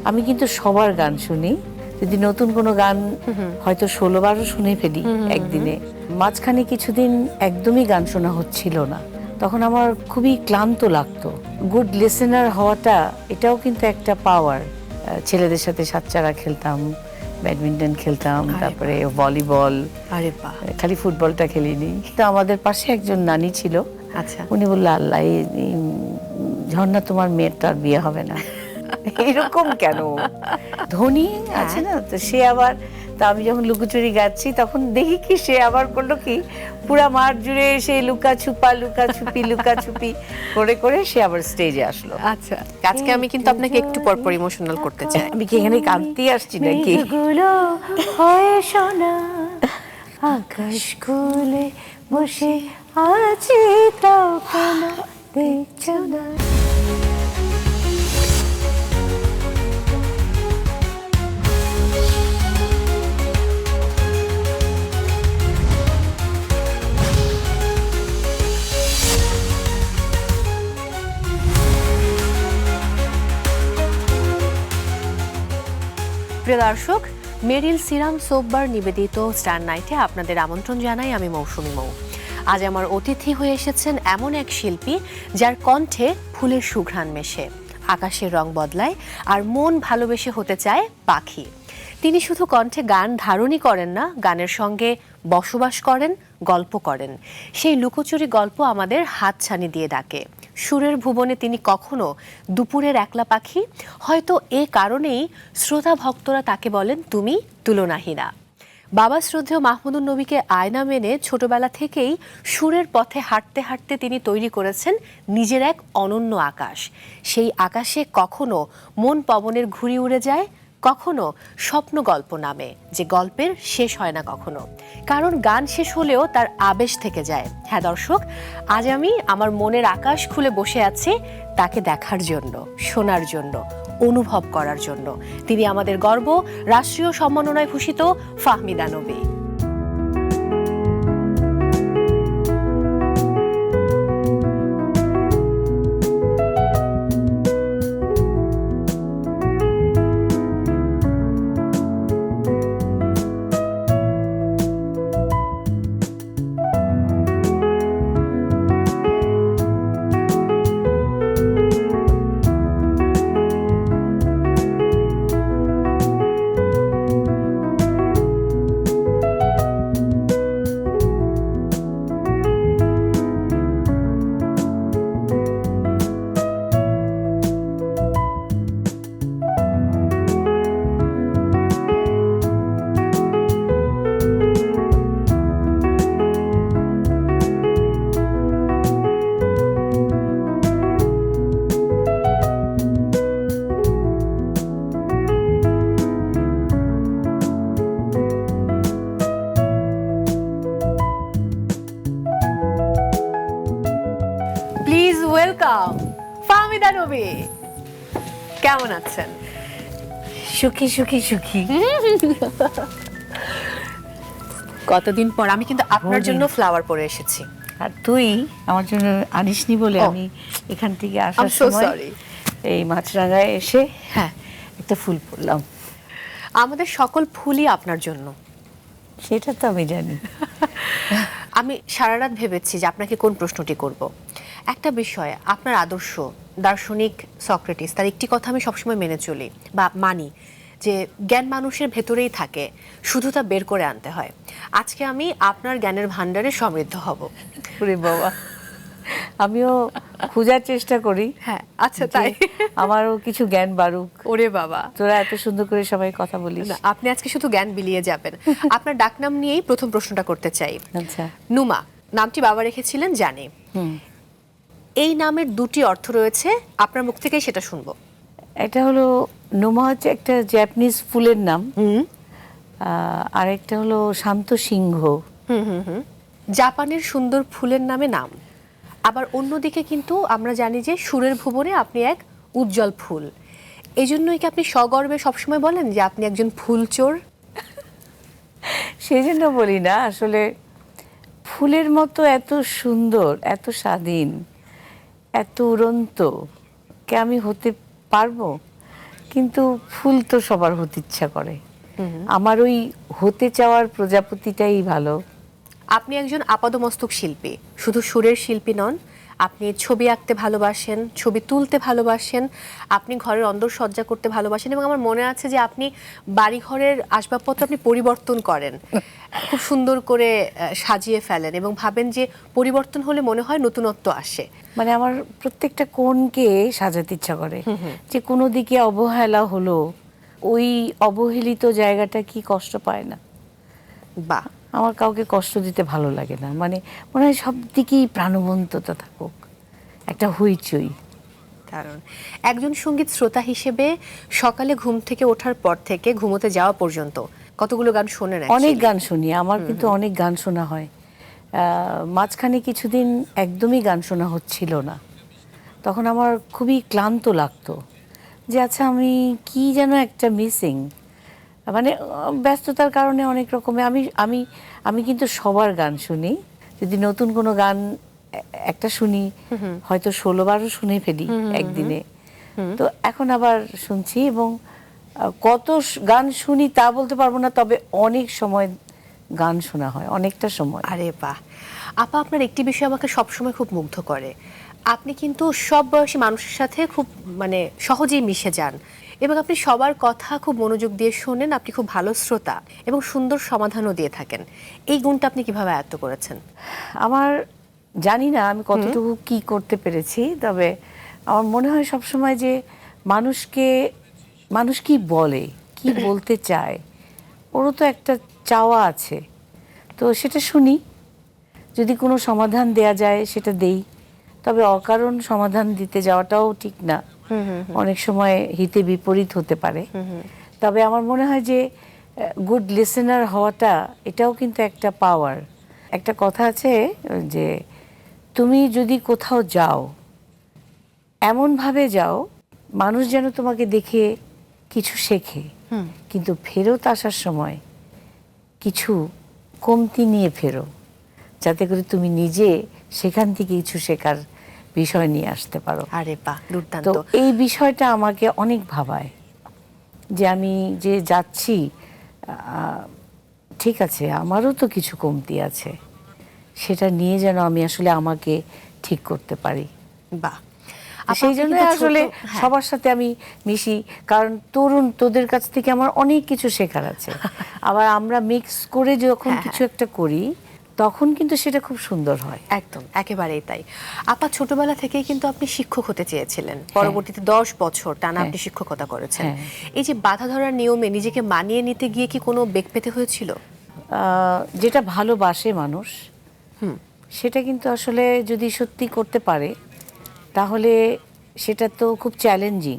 আমি কিন্তু সবার গান শুনি, যদি নতুন কোনো গান হয়তো 16-12 শুনে ফেলি একদিনে। মাঝখানে কিছুদিন একদমই গান শোনা হচ্ছিল না, তখন আমার খুবই ক্লান্ত লাগতো। গুড লিসেনার হওয়াটা এটাও কিন্তু একটা পাওয়ার। ছেলেদের সাথে সাতচারা খেলতাম, ব্যাডমিন্টন খেলতাম, তারপরে ভলিবল। আরে বাহ, খালি ফুটবলটা খেলিনি। তো আমাদের পাশে একজন নানি ছিল, আচ্ছা, উনি বললো, আল্লাহ, এই ঝর্ণা তোমার মেয়ের তো আর বিয়ে হবে না। এরকম কেন? ধনী আছে না, তো সে আবার, তো আমি যখন লুকোচুরি গাচ্ছি তখন দেখি কি সে আবার করলো কি, পুরা মাঠ জুড়ে সে লুকাছুপি করে করে সে আবার স্টেজে আসলো। আচ্ছা। আজকে আমি কিন্তু আপনাকে একটু পর ইমোশনাল করতে চাই। আমি কি এখানে কাঁদতে আসছি নাকি? মেঘগুলো হয়ে সোনা, আকাশ খুলে বসে আছি, তখন দেখছো না। প্রিয় দর্শক, মেরিল সিরাম সোপবার নিবেদিত স্টার নাইটে আপনাদের আমন্ত্রণ জানাই আমি মৌসুমী মৌ। আজ আমার অতিথি হয়ে এসেছেন এমন এক শিল্পী যার কণ্ঠে ফুলের সুঘ্রাণ মেশে, আকাশের রং বদলায় আর মন ভালোবেসে হতে চায় পাখি। তিনি শুধু কণ্ঠে গান ধারণই করেন না, গানের সঙ্গে বসবাস করেন, গল্প করেন। সেই লুকোচুরি গল্প আমাদের হাতছানি দিয়ে ডাকে। সুরের ভুবনে তিনি কখনো দুপুরের একলা পাখি, হয়তো এ কারণেই শ্রোতা ভক্তরা তাকে বলেন তুমি তুলনাহীনা। বাবা শ্রদ্ধেয় মাহমুদুন নবীকে আয়না মেনে ছোটবেলা থেকেই সুরের পথে হাঁটতে হাঁটতে তিনি তৈরি করেছেন নিজের এক অনন্য আকাশ। সেই আকাশে কখনো মন পবনের ঘুড়ি উড়ে যায়, কখনো স্বপ্ন গল্প নামে, যে গল্পের শেষ হয় না কখনো, কারণ গান শেষ হলেও তার আবেশ থেকে যায়। হ্যাঁ দর্শক, আজ আমি আমার মনের আকাশ খুলে বসে আছি তাকে দেখার জন্য, শোনার জন্য, অনুভব করার জন্য। তিনি আমাদের গর্ব, রাষ্ট্রীয় সম্মাননায় ভূষিত ফাহমিদা নবী। Please welcome Fahmida Nabi. কেমন আছেন? সুখী সুখী সুখী। কতদিন পর আমি কিন্তু আপনার জন্য ফ্লাওয়ার পরে এসেছি। আর তুই আমার জন্য আনিসনি বলে আমি এখান থেকে আসার সময় এই মাছরাঙায় এসে হ্যাঁ একটা ফুল পড়লাম। আমাদের সকল ফুলই আপনার জন্য। সেটা তো আমি জানি। আমি সারা রাত ভেবেছি যে আপনাকে কোন প্রশ্নটি করব। একটা বিষয়, আপনার আদর্শ দার্শনিক সক্রেটিস, তার একটি কথা আমি সবসময় মেনে চলি বা মানি, যে জ্ঞান মানুষের ভেতরেই থাকে, শুধু তা বের করে আনতে হয়। আজকে আমি আপনার জ্ঞানের ভান্ডারে সমৃদ্ধ হব। ওরে বাবা, আমিও খোঁজার চেষ্টা করি। হ্যাঁ আচ্ছা, তাই আমারও কিছু জ্ঞান বাড়ুক। ওরে বাবা, তোরা এত সুন্দর করে সবাই কথা বলিস। না, আপনি আজকে শুধু জ্ঞান বিলিয়ে যাবেন। আপনার ডাকনাম নিয়েই প্রথম প্রশ্নটা করতে চাই। আচ্ছা। নুমা নামটি বাবা রেখেছিলেন জানি, এই নামের দুটি অর্থ রয়েছে, আপনার মুখ থেকেই সেটা শুনবো। এটা হলো, নোমা হচ্ছে একটা জাপানিজ ফুলের নাম, আর একটা হলো শান্ত সিংহ। জাপানের সুন্দর ফুলের নামে নাম। আবার অন্যদিকে কিন্তু আমরা জানি যে সুরের ভুবনে আপনি এক উজ্জ্বল ফুল। এই জন্যই কি আপনি সগর্বে সবসময় বলেন যে আপনি একজন ফুল চোর? সেই জন্য বলি না, আসলে ফুলের মতো এত সুন্দর, এত স্বাধীন, এত উড়ন্ত কে আমি হতে পারবো? কিন্তু ফুল তো সবার হতে ইচ্ছা করে। আমার ওই হতে চাওয়ার প্রজাপতিটাই ভালো। আপনি একজন আপাদমস্তক শিল্পী, শুধু সুরের শিল্পী নন। আপনি ছবি আঁকতে ভালোবাসেন, ছবি তুলতে ভালোবাসেন, আপনি ঘরের অন্দরসজ্জা করতে ভালোবাসেন, এবং আমার মনে আছে যে আপনি বাড়িঘরের আসবাবপত্র আপনি পরিবর্তন করেন, খুব সুন্দর করে সাজিয়ে ফেলেন এবং ভাবেন যে পরিবর্তন হলে মনে হয় নতুনত্ব আসে। মানে আমার প্রত্যেকটা কোণকে সাজাতে ইচ্ছা করে, যে কোনো দিকে অবহেলা হলো ওই অবহেলিত জায়গাটা কি কষ্ট পায় না। বাহ, আমার কাউকে কষ্ট দিতে ভালো লাগে না, মানে মনে হয় সব দিকেই প্রাণবন্ততা থাকুক, একটা হইচই। কারণ একজন সঙ্গীত শ্রোতা হিসেবে সকালে ঘুম থেকে ওঠার পর থেকে ঘুমোতে যাওয়া পর্যন্ত কতগুলো গান শোনেন? অনেক গান শুনি, আমার কিন্তু অনেক গান শোনা হয়। মাঝখানে কিছুদিন একদমই গান শোনা হচ্ছিল না, তখন আমার খুবই ক্লান্ত লাগতো, যে আচ্ছা আমি কি যেন একটা মিসিং, মানে ব্যস্ততার কারণে অনেক রকমের আমি আমি আমি কিন্তু সবার গান শুনি। যদি নতুন কোনো গান একটা শুনি, হয়তো 16-12 শুনে ফেলি একদিনে। তো এখন আবার শুনছি, এবং কত গান শুনি তা বলতে পারবো না, তবে অনেক সময় গান শোনা হয়, অনেকটা সময়। আরে বাহ আপা, আপনার একটি বিষয় আমাকে সবসময় খুব মুগ্ধ করে। আপনি কিন্তু সব বয়সী মানুষের সাথে খুব মানে সহজেই মিশে যান, এবং আপনি সবার কথা খুব মনোযোগ দিয়ে শোনেন। আপনি খুব ভালো শ্রোতা এবং সুন্দর সমাধানও দিয়ে থাকেন। এই গুণটা আপনি কিভাবে আয়ত্ত করেছেন? আমার জানি না আমি কতটুকু কি করতে পেরেছি, তবে আমার মনে হয় সবসময় যে মানুষ কি বলে, কি বলতে চায়, ওরও তো একটা চাওয়া আছে, তো সেটা শুনি। যদি কোনো সমাধান দেয়া যায় সেটা দেই, তবে অকারণ সমাধান দিতে যাওয়াটাও ঠিক না, অনেক সময় হিতে বিপরীত হতে পারে। তবে আমার মনে হয় যে গুড লিসেনার হওয়াটা, এটাও কিন্তু একটা পাওয়ার। একটা কথা আছে যে তুমি যদি কোথাও যাও, এমনভাবে যাও মানুষ যেন তোমাকে দেখে কিছু শেখে, কিন্তু ফেরত আসার সময় কিছু কমতি নিয়ে ফেরো, যাতে করে তুমি নিজে সেখান থেকে কিছু শেখার বিষয় নিয়ে আসতে পারো। আরে বাহ, দুর্দান্ত। তো এই বিষয়টা আমাকে অনেক ভাবায়, যে আমি যে যাচ্ছি, ঠিক আছে আমারও তো কিছু কমতি আছে, সেটা নিয়ে যেন আমি আসলে আমাকে ঠিক করতে পারি। বাহ, সেই জন্য আসলে সবার সাথে আমি মিশি, কারণ তোদের কাছ থেকে আমার অনেক কিছু শেখার আছে। আবার আমরা মিক্স করে যখন কিছু একটা করি, তখন কিন্তু সেটা খুব সুন্দর হয়। একদম, একেবারেই তাই। আপা, ছোটবেলা থেকেই কিন্তু আপনি শিক্ষক হতে চেয়েছিলেন, পরবর্তীতে 10 বছর টানা আপনি শিক্ষকতা করেছেন। এই যে বাধা ধরার নিয়মে নিজেকে মানিয়ে নিতে গিয়ে কি কোনো বেগ পেতে হয়েছিল? যেটা ভালোবাসে মানুষ, সেটা কিন্তু আসলে যদি সত্যি করতে পারে, তাহলে সেটা তো খুব চ্যালেঞ্জিং,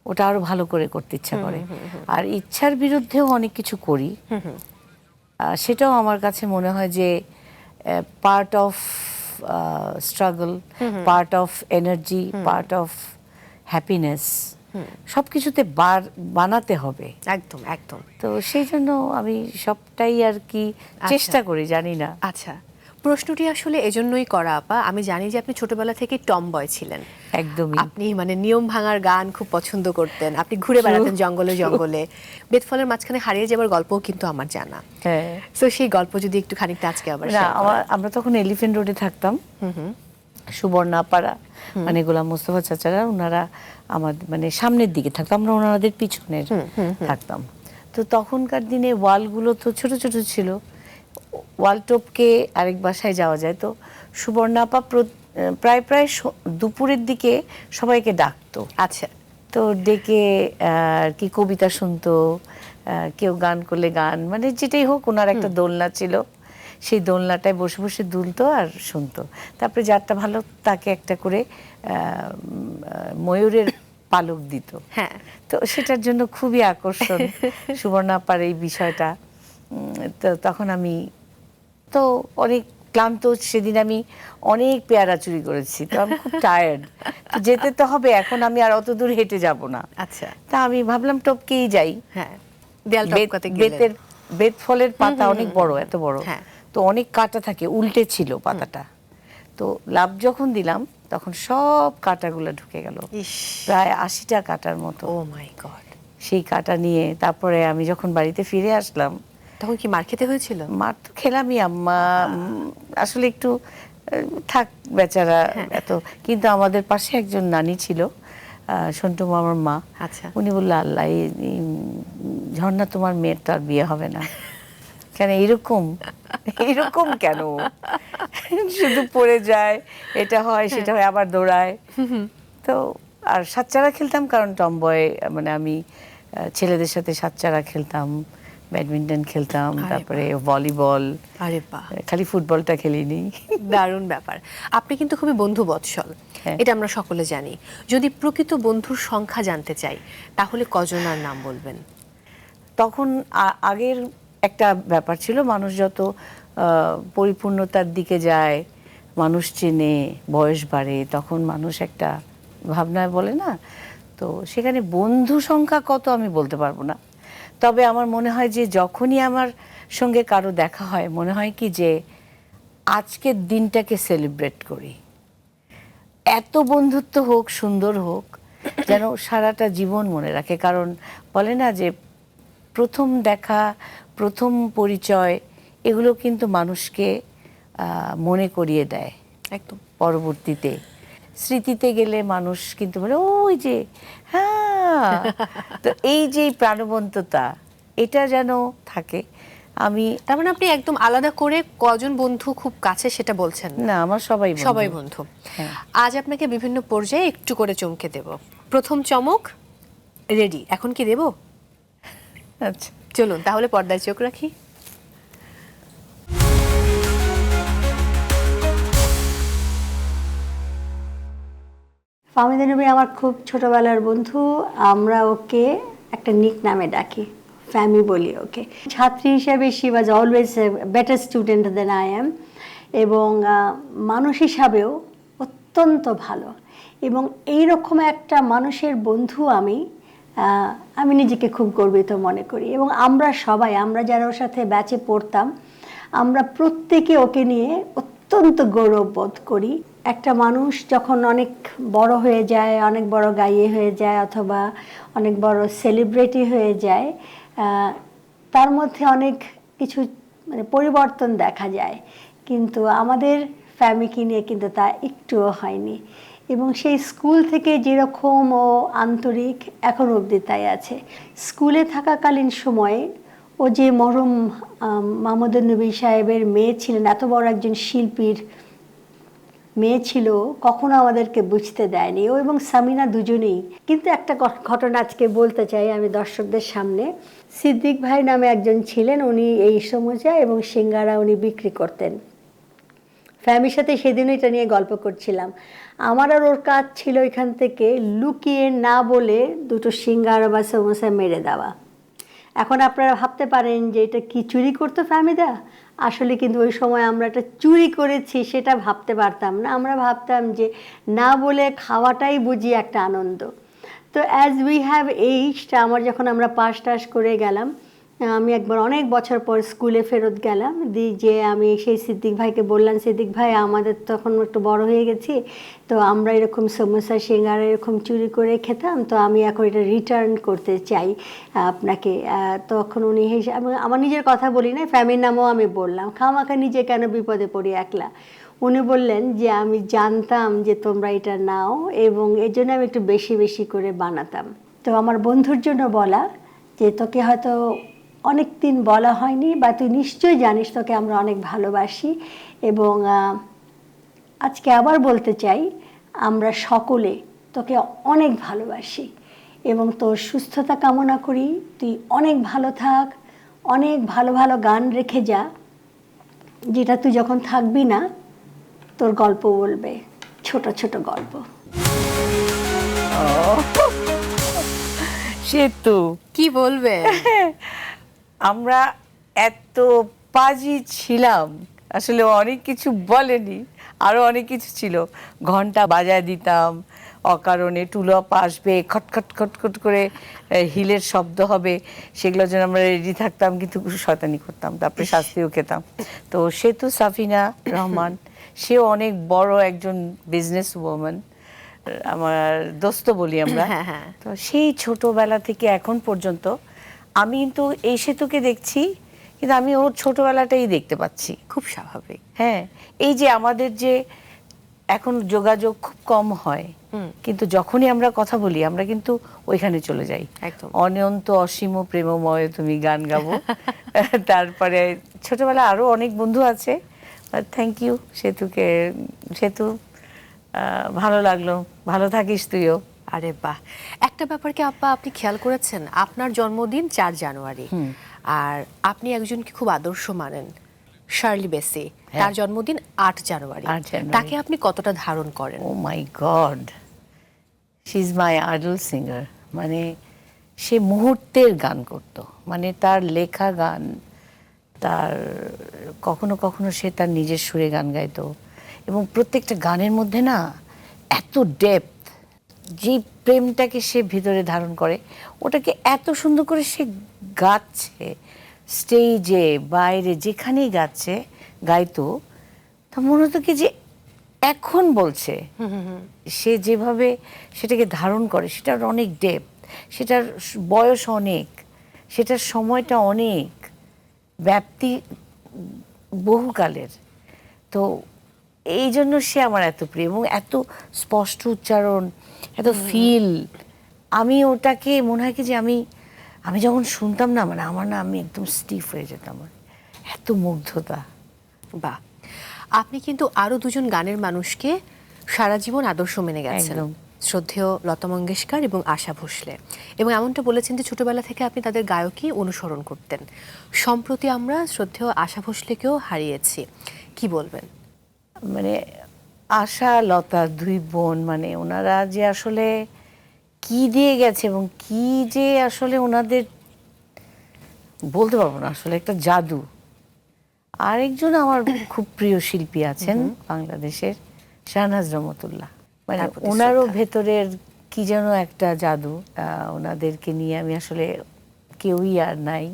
ওটা আরো ভালো করে করতে ইচ্ছা করে। আর ইচ্ছার বিরুদ্ধেও অনেক কিছু করি, সেটাও আমার কাছে মনে হয় যে part of struggle, part of energy, part of happiness, সব কিছুতে বানাতে হবে। একদম একদম। তো সেই জন্য আমি সবটাই আর কি চেষ্টা করি, জানি না। আচ্ছা, প্রশ্নটি আসলে এজন্যই করা আপা, আমি জানি যে আপনি ছোটবেলা থেকে টম বয় ছিলেন। একদমই। আপনি মানে নিয়ম ভাঙার গান খুব পছন্দ করতেন, আপনি ঘুরে বেড়াতেন জঙ্গলে জঙ্গলে। বেতফলের মাঝখানে হারিয়ে যাবার গল্পও কিন্তু আমার জানা। হ্যাঁ, তো সেই গল্প যদি একটু খানিকটা আজকে আবার না, share করেন। আমরা তখন এলিফ্যান্ট রোডে থাকতাম, সুবর্ণাপাড়া, মানে গোলাম মোস্তফা চাচারা, ওনারা আমার মানে সামনের দিকে থাকতাম, আমরা ওনাদের পিছনের থাকতাম। তো তখনকার দিনে ওয়ালগুলো তো ছোট ছোট ছিল, ওয়াল টপকে আরেক বাসায় যাওয়া যায়। তো সুবর্ণাপা প্রায় প্রায় দুপুরের দিকে সবাইকে ডাকতো। আচ্ছা, তো ডেকে আর কি কবিতা শুনতো, কেউ গান করলে গান, মানে যেটাই হোক, ওনার একটা দোলনা ছিল, সেই দোলনাটায় বসে বসে দুলতো আর শুনতো। তারপরে যারটা ভালো তাকে একটা করে ময়ূরের পালক দিত। হ্যাঁ। তো সেটার জন্য খুবই আকর্ষণ সুবর্ণাপার এই বিষয়টা। তো তখন আমি তো অনেক ক্লান্ত, সেদিন আমি অনেক পেয়ারা চুরি করেছি, তো আমি খুব টায়ার্ড, তো যেতে তো হবে, এখন আমি আর অত দূর হেঁটে যাব না। আচ্ছা, তা আমি ভাবলাম টপকেই যাই। হ্যাঁ, দেয়াল টপকাতে গেলেন। বেত ফলের পাতা অনেক বড়, এত বড়, হ্যাঁ। তো অনেক কাটা থাকে, উল্টে ছিল পাতাটা। তো লাফ যখন দিলাম, তখন সব কাঁটাগুলো ঢুকে গেল, ইস, প্রায় 80টা কাঁটার মতো। ও মাই গড। সেই কাঁটা নিয়ে তারপরে আমি যখন বাড়িতে ফিরে আসলাম, তখন কি মার খেতে হয়েছিল? মার তো খেলামই আম্মা, আসলে একটু থাক বেচারা এত। কিন্তু আমাদের পাশে একজন নানি ছিল, সন্টু মামার মা। আচ্ছা। উনি বললো, আল্লাহ, এই ঝর্ণা তোমার মেয়ের তো আর বিয়ে হবে না। কেন এরকম, এরকম কেন? শুধু পড়ে যায়, এটা হয় সেটা হয়, আবার দৌড়ায়। তো আর সাতচারা খেলতাম, কারণ টমবয়, মানে আমি ছেলেদের সাথে সাতচারা খেলতাম, ব্যাডমিন্টন খেলতাম, আরে তারপরে ভলিবল। আরে বাহ, খালি ফুটবলটা খেলিনি। দারুণ ব্যাপার। আপনি কিন্তু খুবই বন্ধু বৎসল, হ্যাঁ। এটা আমরা সকলে জানি। যদি প্রকৃত বন্ধুর সংখ্যা জানতে চাই, তাহলে কজনার নাম বলবেন? তখন আগের একটা ব্যাপার ছিল, মানুষ যত পরিপূর্ণতার দিকে যায়, মানুষ চেনে, বয়স বাড়ে, তখন মানুষ একটা ভাবনায় বলে না, তো সেখানে বন্ধু সংখ্যা কত আমি বলতে পারবো না। তবে আমার মনে হয় যে যখনই আমার সঙ্গে কারো দেখা হয়, মনে হয় কি যে আজকের দিনটাকে সেলিব্রেট করি, এত বন্ধুত্ব হোক, সুন্দর হোক, যেন সারাটা জীবন মনে রাখে। কারণ বলে না যে প্রথম দেখা, প্রথম পরিচয়, এগুলো কিন্তু মানুষকে মনে করিয়ে দেয়। একদম। পরবর্তীতে স্মৃতিতে গেলে মানুষ কিন্তু বলে, ওই যে, হ্যাঁ। তো এই যে প্রাণবন্ততা, এটা যেন থাকে। আমি, তার মানে আপনি একদম আলাদা করে কজন বন্ধু খুব কাছে সেটা বলছেন না? না, আমার সবাই বন্ধু। সবাই বন্ধু। হ্যাঁ। আজ আপনাকে বিভিন্ন পর্যায়ে একটু করে চমকে দেব। প্রথম চমক রেডি, এখন কি দেব? আচ্ছা, চলুন তাহলে পর্দায় চোখ রাখি। ফাহমিদা নবী আমার খুব ছোটবেলার বন্ধু। আমরা ওকে একটা নিক নামে ডাকি, ফ্যামি বলি ওকে। ছাত্রী হিসেবে she was always better student than I am, এবং মানুষ হিসাবেও অত্যন্ত ভালো। এবং এইরকম একটা মানুষের বন্ধু আমি নিজেকে খুব গর্বিত মনে করি। এবং আমরা সবাই, আমরা যারা ওর সাথে ব্যাচে পড়তাম, আমরা প্রত্যেকে ওকে নিয়ে অত্যন্ত গৌরব বোধ করি। একটা মানুষ যখন অনেক বড় হয়ে যায়, অনেক বড় গাইয়ে হয়ে যায়, অথবা অনেক বড় সেলিব্রিটি হয়ে যায়, তার মধ্যে অনেক কিছু মানে পরিবর্তন দেখা যায়। কিন্তু আমাদের ফ্যামিলিকে নিয়ে কিন্তু তা একটুও হয়নি। এবং সেই স্কুল থেকে যেরকম ও আন্তরিক, এখন অবধি তাই আছে। স্কুলে থাকাকালীন সময়ে ও যে মরহুম মাহমুদুন নবী সাহেবের মেয়ে ছিলেন, এত বড় একজন শিল্পীর মেয়ে ছিল, কখনো আমাদেরকে বুঝতে দেয়নি। ও এবং সামিনা দুজনেই। কিন্তু একটা ঘটনা আজকে বলতে চাই আমি দর্শকদের সামনে। সিদ্দিক ভাই নামে একজন ছিলেন, উনি এই সমুচা এবং সিঙ্গারা উনি বিক্রি করতেন। ফ্যামিলির সাথে সেদিন এটা নিয়ে গল্প করছিলাম। আমার আর ওর কাজ ছিল এখান থেকে লুকিয়ে না বলে দুটো সিঙ্গারা বা সমোসা মেরে দেওয়া। এখন আপনারা ভাবতে পারেন যে এটা কি চুরি করতো ফ্যামিদা? আসলে কিন্তু ওই সময় আমরা এটা চুরি করেছি সেটা ভাবতে পারতাম না। আমরা ভাবতাম যে না বলে খাওয়াটাই বুঝি একটা আনন্দ। তো অ্যাজ উই হ্যাভ এইজড, যখন আমরা পাস টাস করে গেলাম, আমি একবার অনেক বছর পর স্কুলে ফেরত গেলাম, যে আমি সেই সিদ্দিক ভাইকে বললাম, সিদ্দিক ভাই আমাদের তখন একটু বড় হয়ে গেছি, তো আমরা এরকম সমোসা সিঙ্গারা এরকম চুরি করে খেতাম, তো আমি এখন এটা রিটার্ন করতে চাই আপনাকে। তখন উনি হেসে, আমার নিজের কথা বলি না, ফ্যামিলির নামও আমি বললাম, খামাখা নিজে কেন বিপদে পড়ি একলা। উনি বললেন যে আমি জানতাম যে তোমরা এটা নাও, এবং এর জন্য আমি একটু বেশি বেশি করে বানাতাম। তো আমার বন্ধুর জন্য বলা যে তোকে হয়তো অনেক দিন বলা হয়নি, বা তুই নিশ্চয়ই জানিস তোকে আমরা অনেক ভালোবাসি। এবং আজকে আবার বলতে চাই, আমরা সকলে তোকে অনেক ভালোবাসি এবং তোর সুস্থতা কামনা করি। তুই অনেক ভালো থাক, অনেক ভালো ভালো গান রেখে যা, যেটা তুই যখন থাকবি না তোর গল্প বলবে, ছোট ছোট গল্প। সে তো কি বলবে? আমরা এত পাজি ছিলাম, আসলে অনেক কিছু বলেনি, আরো অনেক কিছু ছিল। ঘন্টা বাজায় দিতাম অকারণে, টুলপ আসবে, খটখট খটখট করে হিলের শব্দ হবে, সেগুলোর জন্য আমরা রেডি থাকতাম, কিন্তু শয়তানি করতাম, তারপরে শাস্তিও খেতাম। তো সে তো সাফিনা রহমান, সেও অনেক বড় একজন বিজনেস ওম্যান, আমার দোস্ত বলি আমরা। হ্যাঁ, হ্যাঁ। তো সেই ছোটবেলা থেকে এখন পর্যন্ত আমি কিন্তু এই সেতুকে দেখছি, কিন্তু আমি ওর ছোটবেলাটাই দেখতে পাচ্ছি। খুব স্বাভাবিক। হ্যাঁ, এই যে আমাদের যে এখন যোগাযোগ খুব কম হয়, কিন্তু যখনই আমরা কথা বলি আমরা কিন্তু ওইখানে চলে যাই। একদম। অনন্ত অসীম প্রেমময় তুমি গান গাবো। তারপরে ছোটবেলা আরো অনেক বন্ধু আছে। থ্যাংক ইউ সেতু, ভালো লাগলো, ভালো থাকিস তুইও। আরে বাহ, একটা ব্যাপার কি আপা আপনি খেয়াল করেছেন, আপনার জন্মদিন 4 জানুয়ারি, আর আপনি একজনকে খুব আদর্শ মানেন, শার্লি বেসি, তার জন্মদিন 8 জানুয়ারি। 8 জানুয়ারি। তাকে আপনি কতটা ধারণ করেন? Oh my god, she is my idol singer. মানে সে মুহূর্তের গান করত, মানে তার লেখা গান, তার কখনো কখনো সে তার নিজের সুরে গান গাইতো, এবং প্রত্যেকটা গানের মধ্যে না এত ডেপথ, যে প্রেমটাকে সে ভিতরে ধারণ করে ওটাকে এত সুন্দর করে সে গাচ্ছে, স্টেজে বাইরে যেখানেই গাইতো, তা মনে হতো কি যে এখন বলছে। সে যেভাবে সেটাকে ধারণ করে সেটার অনেক ডেপথ, সেটার বয়স অনেক, সেটার সময়টা অনেক, ব্যাপ্তি বহুকালের। তো এই জন্য সে আমার এত প্রিয়, এবং এত স্পষ্ট উচ্চারণ, এত ফিল। আমি ওটাকে মনে হয় কি যে আমি যখন শুনতাম না, মানে আমি একদম স্টিফ হয়ে যেতাম, এত মুগ্ধতা। বাহ, আপনি কিন্তু আরো দুজন গানের মানুষকে সারা জীবন আদর্শ মেনে গেছেন, একদম। শ্রদ্ধেয় লতা মঙ্গেশকর এবং আশা ভোসলে, এবং এমনটা বলেছেন যে ছোটবেলা থেকে আপনি তাদের গায়কই অনুসরণ করতেন। সম্প্রতি আমরা শ্রদ্ধেয় আশা ভোসলেকেও হারিয়েছি, কি বলবেন? মানে আশা লতা দুই বোন, মানে ওনারা যে আসলে কি দিয়ে গেছে, এবং কি যে আসলে ওনাদের বলতে পারবো না, আসলে একটা জাদু। আরেকজন আমার খুব প্রিয় শিল্পী আছেন বাংলাদেশের, শাহনাজ রহমতুল্লাহ। মানে তার প্রতি ওনারও শ্রদ্ধা। ভেতরের কি যেন একটা জাদু। ওনাদেরকে নিয়ে আমি আসলে কেউই আর নাই।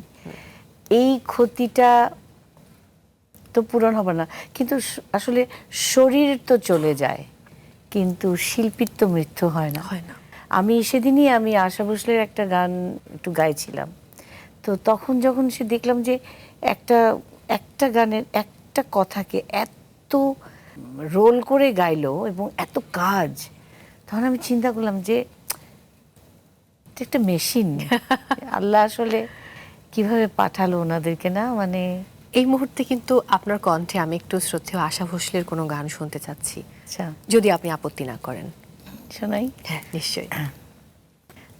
এই ক্ষতিটা তো পূরণ হবে না, কিন্তু আসলে শরীর তো চলে যায়, কিন্তু শিল্পীর তো মৃত্যু হয় না। হয় না। আমি সেদিনই আশা ভোসলের একটা গান একটু গাইছিলাম, তো তখন যখন সে দেখলাম যে একটা গানের একটা কথাকে এত রোল করে গাইলো এবং এত কাজ, তখন আমি চিন্তা করলাম যে এটা একটা মেশিন। আল্লাহ আসলে কিভাবে পাঠালো ওনাদেরকে, না মানে। এই মুহূর্তে কিন্তু আপনার কণ্ঠে আমি একটু শ্রদ্ধেয় আশা ভোসলের কোনো গান শুনতে চাচ্ছি, আচ্ছা, যদি আপনি আপত্তি না করেন। শোনাই? হ্যাঁ, নিশ্চয়ই।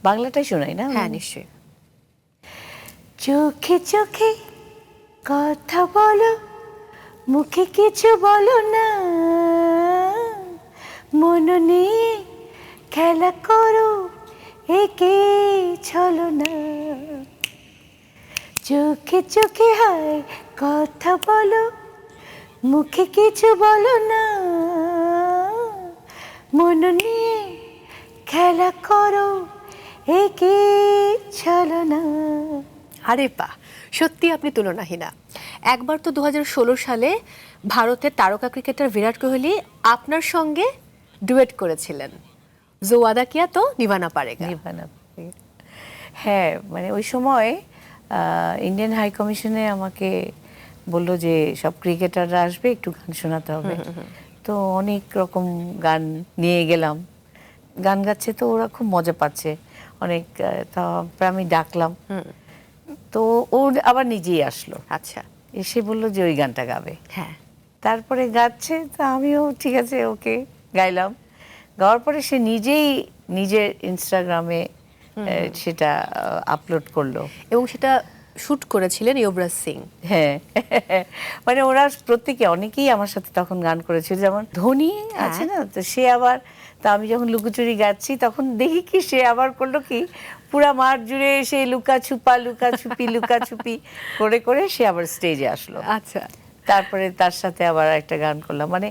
বাংলাটাই শোনাই না? হ্যাঁ, নিশ্চয়ই। চোখে চোখে কথা বলো, মুখে কিছু বলো না, মন নিয়ে খেলা করো, একে ছলো না। চোখে চোখে হায় কথা বলো, মুখে কিছু বলো না, মন নিয়ে খেলা করো, একে ছলো না। আরে বাহ, সত্যি আপনি তুলনাহীনা। একবার তো 2016 সালে ভারতের তারকা ক্রিকেটার বিরাট কোহলি আপনার সঙ্গে ডুয়েট করেছিলেন, জো ওয়াদা কিয়া তো নিভানা পারেগা। নিভানা পারেগা। হ্যাঁ, মানে ওই সময় ইন্ডিয়ান হাই কমিশনে আমাকে বললো যে সব ক্রিকেটাররা আসবে, একটু গান শোনাতে হবে। তো অনেক রকম গান নিয়ে গেলাম, গান গাচ্ছে, তো ওরা খুব মজা পাচ্ছে অনেক। তারপরে আমি ডাকলাম, তো ও আবার নিজেই আসলো। আচ্ছা। এসে বললো যে ওই গানটা গাবে। হ্যাঁ। তারপরে গাচ্ছে, তো আমিও ঠিক আছে ওকে গাইলাম। গাওয়ার পরে সে নিজের ইনস্টাগ্রামে সেটা আপলোড করলো, এবং সেটা শুট করেছিলেন ইয়ুবরাজ সিং। হ্যাঁ। মানে ওরা প্রত্যেকে অনেকেই আমার সাথে তখন গান করেছিল, যেমন ধোনি আছে না, তো সে আবার, তা আমি যখন লুকোচুরি গাচ্ছি তখন দেখি কি সে আবার করলো কি, পুরা মাঠ জুড়ে সে লুকাছুপি করে করে সে আবার স্টেজে আসলো। আচ্ছা। তারপরে তার সাথে আবার একটা গান করলাম, মানে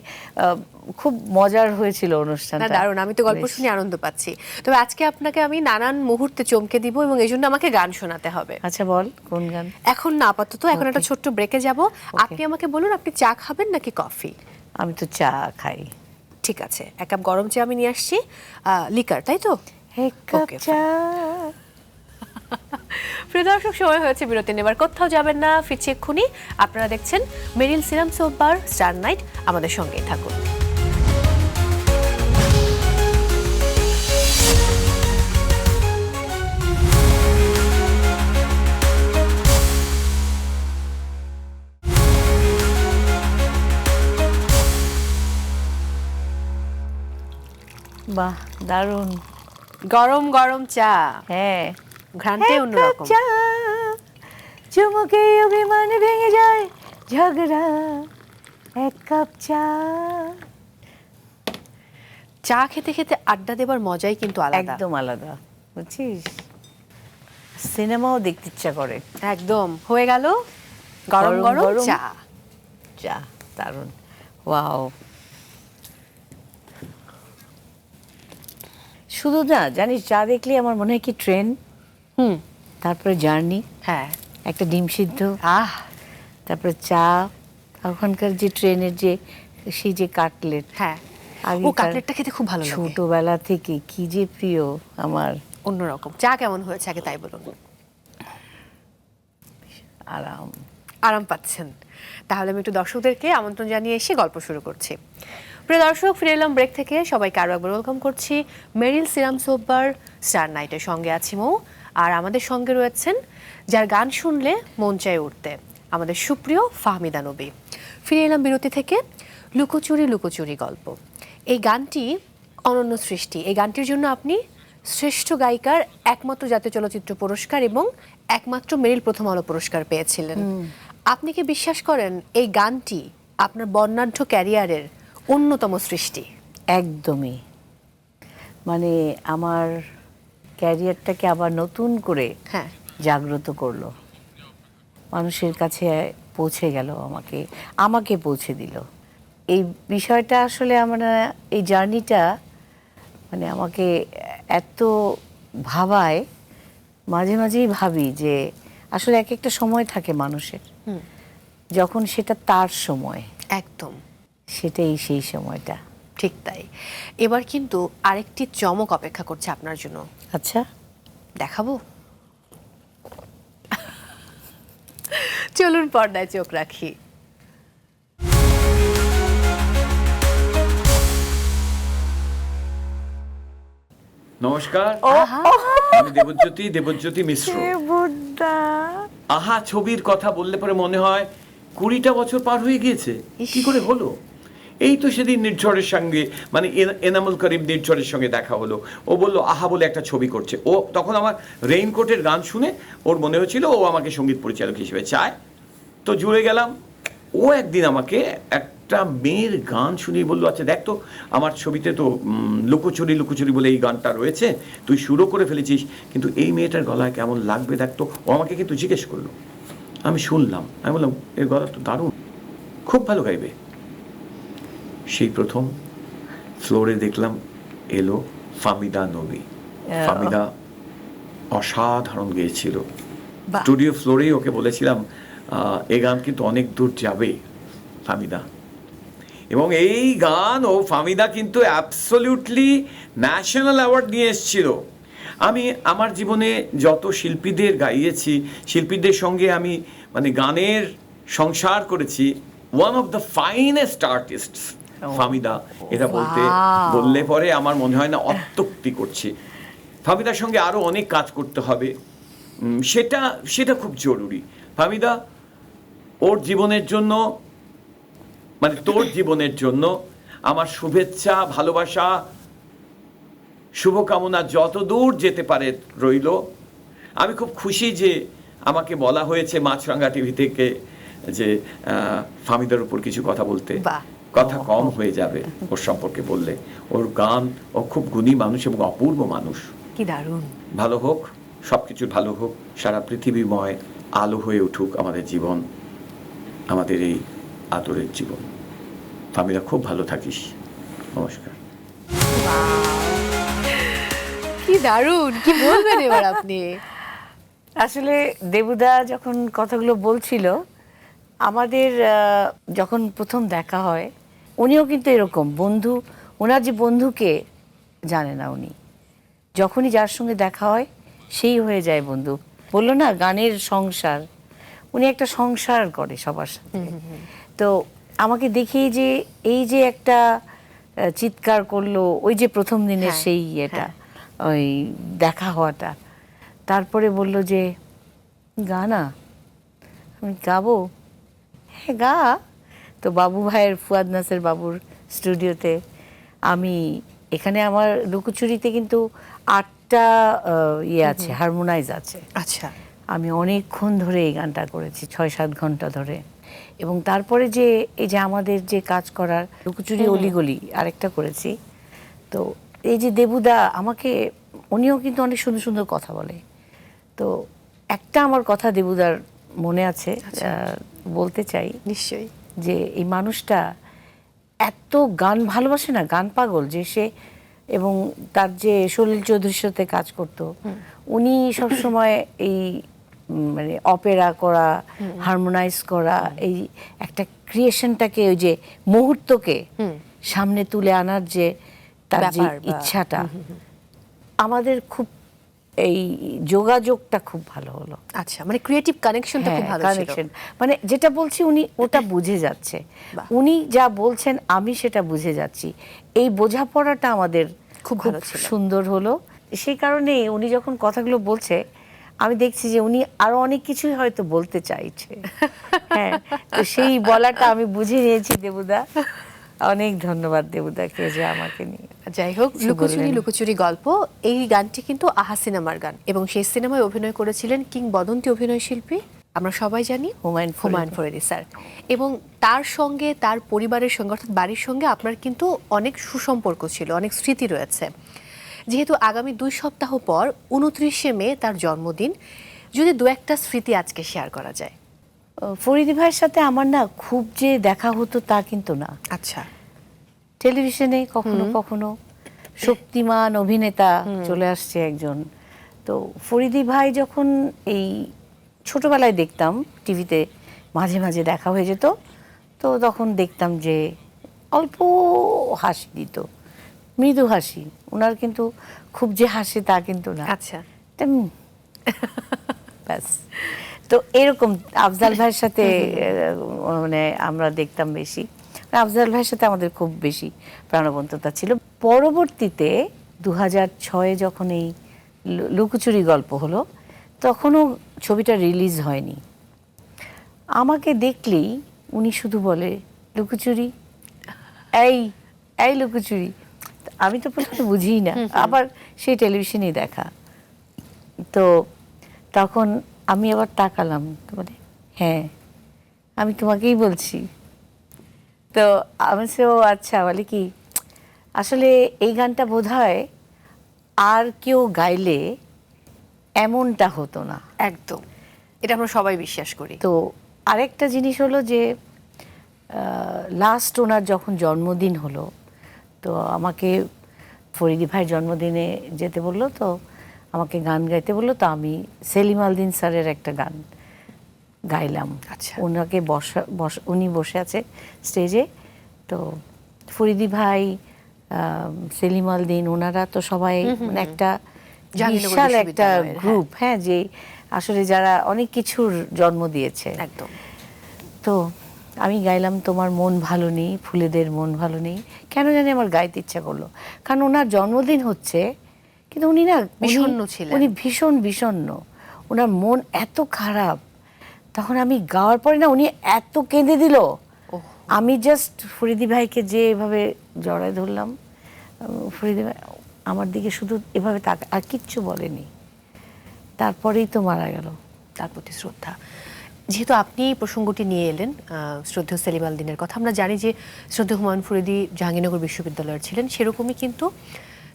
খুব মজার হয়েছিল না, অনুষ্ঠানটা। দারুণ, আমি তো গল্প শুনে আনন্দ পাচ্ছি। তবে আজকে আপনাকে আমি নানান মুহূর্তে চমকে দিব, এবং এই জন্য আমাকে গান শোনাতে হবে। আচ্ছা, বল কোন গান? এখন না, আপাতত এখন একটা ছোট্ট ব্রেকে যাব। আপনি আমাকে বলুন, আপনি চা খাবেন নাকি কফি? আমি তো চা খাই। ঠিক আছে, 1 কাপ গরম চা আমি নিয়ে আসছি। লিকার, তাই তো? এক কাপ Okay, চা। প্রিয় দর্শক, সময় হয়েছে বিরতি নেবার, কোথাও যাবেন না, ফিরছি এক্ষুনি। আপনারা দেখছেন Meril serum soap bar star night, আমাদের সঙ্গেই থাকুন। বাহ, দারুণ। গরম গরম চা, হ্যাঁ, ঘ্রাণটাই এক কাপ অন্যরকম। চা, চুমুকে অভিমান ভেঙে যায় ঝগড়া। এক কাপ চা। চা খেতে খেতে আড্ডা দেবার মজাই কিন্তু আলাদা। একদম আলাদা, বুঝছিস? সিনেমাও দেখতে ইচ্ছা করে। একদম হয়ে গেল গরম গরম গরম গরম চা। চা, দারুণ। ওয়াও। শুধু না, জানিস, চা দেখলে আমার মনে হয় কি ট্রেন, তারপরে জার্নি, হ্যাঁ, একটা ডিম সিদ্ধ, আহ, তারপরে চা, ওখানকার যে ট্রেনের যে সেই যে কাটলেট, হ্যাঁ, ও আগেকার কাটলেটটা খেতে খুব ভালো লাগে। ছোটবেলা থেকে কি যে প্রিয় আমার। অন্যরকম। চা কেমন হয়েছে আগে তাই বলুন। আরাম। আরাম পাচ্ছেন? তাহলে আমি একটু দর্শকদেরকে আমন্ত্রণ জানিয়ে এসে গল্প শুরু করছি। প্রিয় দর্শক, ফিরে এলাম ব্রেক থেকে। সবাইকে আরও একবার ওয়েলকাম করছি মেরিল সিরাম সোপ বার স্টার নাইটের সঙ্গে আছি মৌ, আর আমাদের সঙ্গে রয়েছেন যার গান শুনলে মন চায় উঠতে, আমাদের সুপ্রিয় ফাহমিদা নবী। ফিরে এলাম বিরতি থেকে। লুকোচুরি লুকোচুরি গল্প, এই গানটি অনন্য সৃষ্টি। এই গানটির জন্য আপনি শ্রেষ্ঠ গায়িকার একমাত্র জাতীয় চলচ্চিত্র পুরস্কার এবং একমাত্র মেরিল প্রথম আলো পুরস্কার পেয়েছিলেন। আপনি কি বিশ্বাস করেন এই গানটি আপনার বর্ণাঢ্য ক্যারিয়ারের অন্যতম সৃষ্টি? একদমই, মানে আমার ক্যারিয়ারটাকে আবার নতুন করে হ্যাঁ, জাগ্রত করলো, মানুষের কাছে পৌঁছে গেল, আমাকে পৌঁছে দিল। এই বিষয়টা আসলে আমরা, এই জার্নিটা মানে আমাকে এত ভাবায়, মাঝে মাঝেই ভাবি যে আসলে এক একটা সময় থাকে মানুষের, যখন সেটা তার সময়, একদম সেটাই সেই সময়টা। ঠিক তাই। এবার কিন্তু আরেকটি চমক অপেক্ষা করছে আপনার জন্য। আচ্ছা, দেখাবো? চলুন পর্দায় চোখ রাখি। নমস্কার, আমি দেবজ্যোতি মিশ্র। আহা ছবির কথা বললে পরে মনে হয় 20টা বছর পার হয়ে গিয়েছে। কি করে হলো? এই তো সেদিন নির্ঝরের সঙ্গে, মানে এনামুল করিম নির্ঝরের সঙ্গে দেখা হলো। ও বললো আহা বলে একটা ছবি করছে। ও তখন আমার রেইনকোটের গান শুনে ওর মনে হয়েছিল ও আমাকে সঙ্গীত পরিচালক হিসেবে চায়, তো জুড়ে গেলাম। ও একদিন আমাকে একটা মেয়ের গান শুনিয়ে বললো, আচ্ছা দেখ তো, আমার ছবিতে তো লুকোচুরি লুকোচুরি বলে এই গানটা রয়েছে, তুই শুরু করে ফেলেছিস, কিন্তু এই মেয়েটার গলায় কেমন লাগবে দেখ তো। ও আমাকে কিন্তু জিজ্ঞেস করলো, আমি শুনলাম, আমি বললাম এর গলা তো দারুণ, খুব ভালো গাইবে। সেই প্রথম ফ্লোরে দেখলাম এলো ফাহমিদা নবী। ফাহমিদা অসাধারণ গেয়েছিল। বাহ। স্টুডিও ফ্লোরেই ওকে বলেছিলাম এই গান কিন্তু অনেক দূর যাবে ফাহমিদা। এবং এই গান ও ফাহমিদা কিন্তু অ্যাবসলিউটলি ন্যাশনাল অ্যাওয়ার্ড নিয়ে এসেছিল। আমি আমার জীবনে যত শিল্পীদের গাইয়েছি, শিল্পীদের সঙ্গে আমি মানে গানের সংসার করেছি, one of the finest artists Fahmida. এটা বললে পরে আমার মনে হয় না অত্যুক্তি করছি। ফাহমিদার সঙ্গে আরও অনেক কাজ করতে হবে, সেটা খুব জরুরি। ফাহমিদা, ওর জীবনের জন্য, মানে তোর জীবনের জন্য আমার শুভেচ্ছা, ভালোবাসা, শুভকামনা যত দূর যেতে পারে রইল। আমি খুব খুশি যে আমাকে বলা হয়েছে মাছরাঙ্গা টিভি থেকে যে ফাহমিদার উপর কিছু কথা বলতে। কথা কম হয়ে যাবে ওর সম্পর্কে বললে। ওর গান, ও খুব গুণী মানুষ এবং অপূর্ব মানুষ। কি দারুণ। ভালো হোক, সব কিছু ভালো হোক, সারা পৃথিবীময় আলো হয়ে উঠুক আমাদের জীবন, আমাদের এই আদরের জীবন। ফাহমিদা, খুব ভালো থাকিস। নমস্কার। কি দারুণ, কি বলবেন এবার আপনি? আসলে দেবুদা যখন কথাগুলো বলছিল, আমাদের যখন প্রথম দেখা হয় উনিও কিন্তু এরকম বন্ধু, ওনার যে বন্ধুকে জানে না উনি, যখনই যার সঙ্গে দেখা হয় সেই হয়ে যায় বন্ধু। বললো না গানের সংসার, উনি একটা সংসার করে সবার সাথে। তো আমাকে দেখেই যে এই যে একটা চিৎকার করলো ওই যে প্রথম দিনের হ্যাঁ, সেই এটা ওই দেখা হওয়াটা, তারপরে বলল যে গানা, আমি গাবো, হ্যাঁ গা। তো বাবু ভাইয়ের, ফুয়াদ নাসের বাবুর স্টুডিওতে আমি, এখানে আমার লুকোচুরিতে কিন্তু 8টা ইয়ে আছে, হারমোনাইজ আছে। আচ্ছা, আমি অনেকক্ষণ ধরে এই গানটা করেছি, 6-7 ঘন্টা ধরে। এবং তারপরে যে এই যে আমাদের যে কাজ করার লুকোচুরি অলিগলি আরেকটা করেছি। তো এই যে দেবুদা আমাকে, উনিও কিন্তু অনেক সুন্দর সুন্দর কথা বলে। তো একটা আমার কথা দেবুদার মনে আছে, বলতে চাই নিশ্চয়ই। যে এই মানুষটা এত গান ভালোবাসে না, গান পাগল যে সে, এবং তার যে সলিল চৌধুরীর সাথে কাজ করতো, উনি সবসময় এই মানে অপেরা করা, হারমোনাইজ করা, এই একটা ক্রিয়েশনটাকে, ওই যে মুহূর্তকে সামনে তুলে আনার যে তার যে ব্যাপার বা- ইচ্ছাটা, আমাদের খুব এই যোগাযোগটা খুব ভালো হলো। আচ্ছা, মানে ক্রিয়েটিভ কানেকশনটা খুব ভালো ছিল। কানেকশন, মানে যেটা বলছি উনি ওটা বুঝে যাচ্ছে, বাহ। উনি যা বলছেন আমি সেটা বুঝে যাচ্ছি, এই বোঝাপড়াটা আমাদের খুব ভালো ছিল। সুন্দর হলো। সেই কারণে উনি যখন কথাগুলো বলছে আমি দেখছি যে উনি আরো অনেক কিছুই হয়তো বলতে চাইছে। হ্যাঁ, তো সেই বলাটা আমি বুঝে নিয়েছি দেবুদা। অনেক ধন্যবাদ দেবুদাকে যে আমাকে নিয়ে। যাই হোক, কিছু লুকোচুরি বললেন। লুকোচুরি গল্প, এই গানটি কিন্তু আহা সিনেমার গান, এবং সেই সিনেমায় অভিনয় করেছিলেন কিংবদন্তি অভিনয় শিল্পী, আমরা সবাই জানি, হুমায়ুন ফরিদি। হুমায়ুন ফরিদি স্যার। এবং তার সঙ্গে, তার পরিবারের সঙ্গে, অর্থাৎ বাড়ির সঙ্গে আপনার কিন্তু অনেক সুসম্পর্ক ছিল, অনেক স্মৃতি রয়েছে। যেহেতু আগামী 2 সপ্তাহ পর 29শে মে তার জন্মদিন, যদি দু একটা স্মৃতি আজকে শেয়ার করা যায়। ফরিদি ভাইয়ের সাথে আমার না খুব যে দেখা হতো তা কিন্তু না, আচ্ছা, টেলিভিশনে কখনো কখনো শক্তিমান অভিনেতা চলে আসছে একজন। তো ফরিদি ভাই যখন এই ছোটবেলায় দেখতাম টিভিতে, মাঝে মাঝে দেখা হয়ে যেত, তো তখন দেখতাম যে অল্প হাসি দিত, মৃদু হাসি, ওনার কিন্তু খুব যে হাসে তা কিন্তু না। আচ্ছা, ব্যাস। তো এরকম আফজাল ভাইয়ের সাথে মানে আমরা দেখতাম বেশি, আফজাল ভাইয়ের সাথে আমাদের খুব বেশি প্রাণবন্ততা ছিল। পরবর্তীতে 2006-এ যখন এই লুকোচুরি গল্প হলো, তখনও ছবিটা রিলিজ হয়নি। আমাকে দেখলেই উনি শুধু বলে লুকোচুরি, এই এই লুকোচুরি। আমি তো প্রথমে বুঝিই না, আবার সেই টেলিভিশনেই দেখা। তো তখন আমি আবার তাকালাম, তো বলে হ্যাঁ আমি তোমাকেই বলছি। তো আমি ও আচ্ছা, বলে কি আসলে এই গানটা বোধহয় আর কেউ গাইলে এমনটা হতো না। একদম, এটা আমরা সবাই বিশ্বাস করি। তো আরেকটা জিনিস হলো যে লাস্ট ওনার যখন জন্মদিন হলো, তো আমাকে ফরিদি ভাইয়ের জন্মদিনে যেতে বললো, তো আমাকে গান গাইতে বললো, তো আমি সেলিম আলদিন স্যারের একটা গান গাইলাম। আচ্ছা। ওনাকে উনি বসে আছে স্টেজে, তো ফরিদি ভাই, সেলিম আলদিন, ওনারা তো সবাই মানে একটা জাহাঙ্গীরনগর বিশাল একটা বিশ্ববিদ্যালয়ের, গ্রুপ, হ্যাঁ, যে আসলে যারা অনেক কিছুর জন্ম দিয়েছে। একদম। তো আমি গাইলাম তোমার মন ভালো নেই, ফুলেদের মন ভালো নেই, কেন জানি আমার গাইতে ইচ্ছা করলো, কারণ ওনার জন্মদিন হচ্ছে, কিন্তু উনি না বিষণ্ণ ছিলেন। উনি ভীষণ বিষণ্ণ, ওনার মন এত খারাপ। তখন আমি গাওয়ার পরে না উনি এত কেঁদে দিল, আমি জাস্ট ফরিদি ভাইকে যে এভাবে জড়ায় ধরলাম, ফরিদি ভাই আমার দিকে শুধু এভাবে তাকা, আর কিচ্ছু বলেনি। তারপরেই তো মারা গেল। তার প্রতি শ্রদ্ধা। যেহেতু আপনি এই প্রসঙ্গটি নিয়ে এলেন, শ্রদ্ধেয় সেলিম আলদিনের কথা, আমরা জানি যে শ্রদ্ধেয় হুমায়ুন ফরিদি জাহাঙ্গীরনগর বিশ্ববিদ্যালয়ের ছিলেন, সেরকমই কিন্তু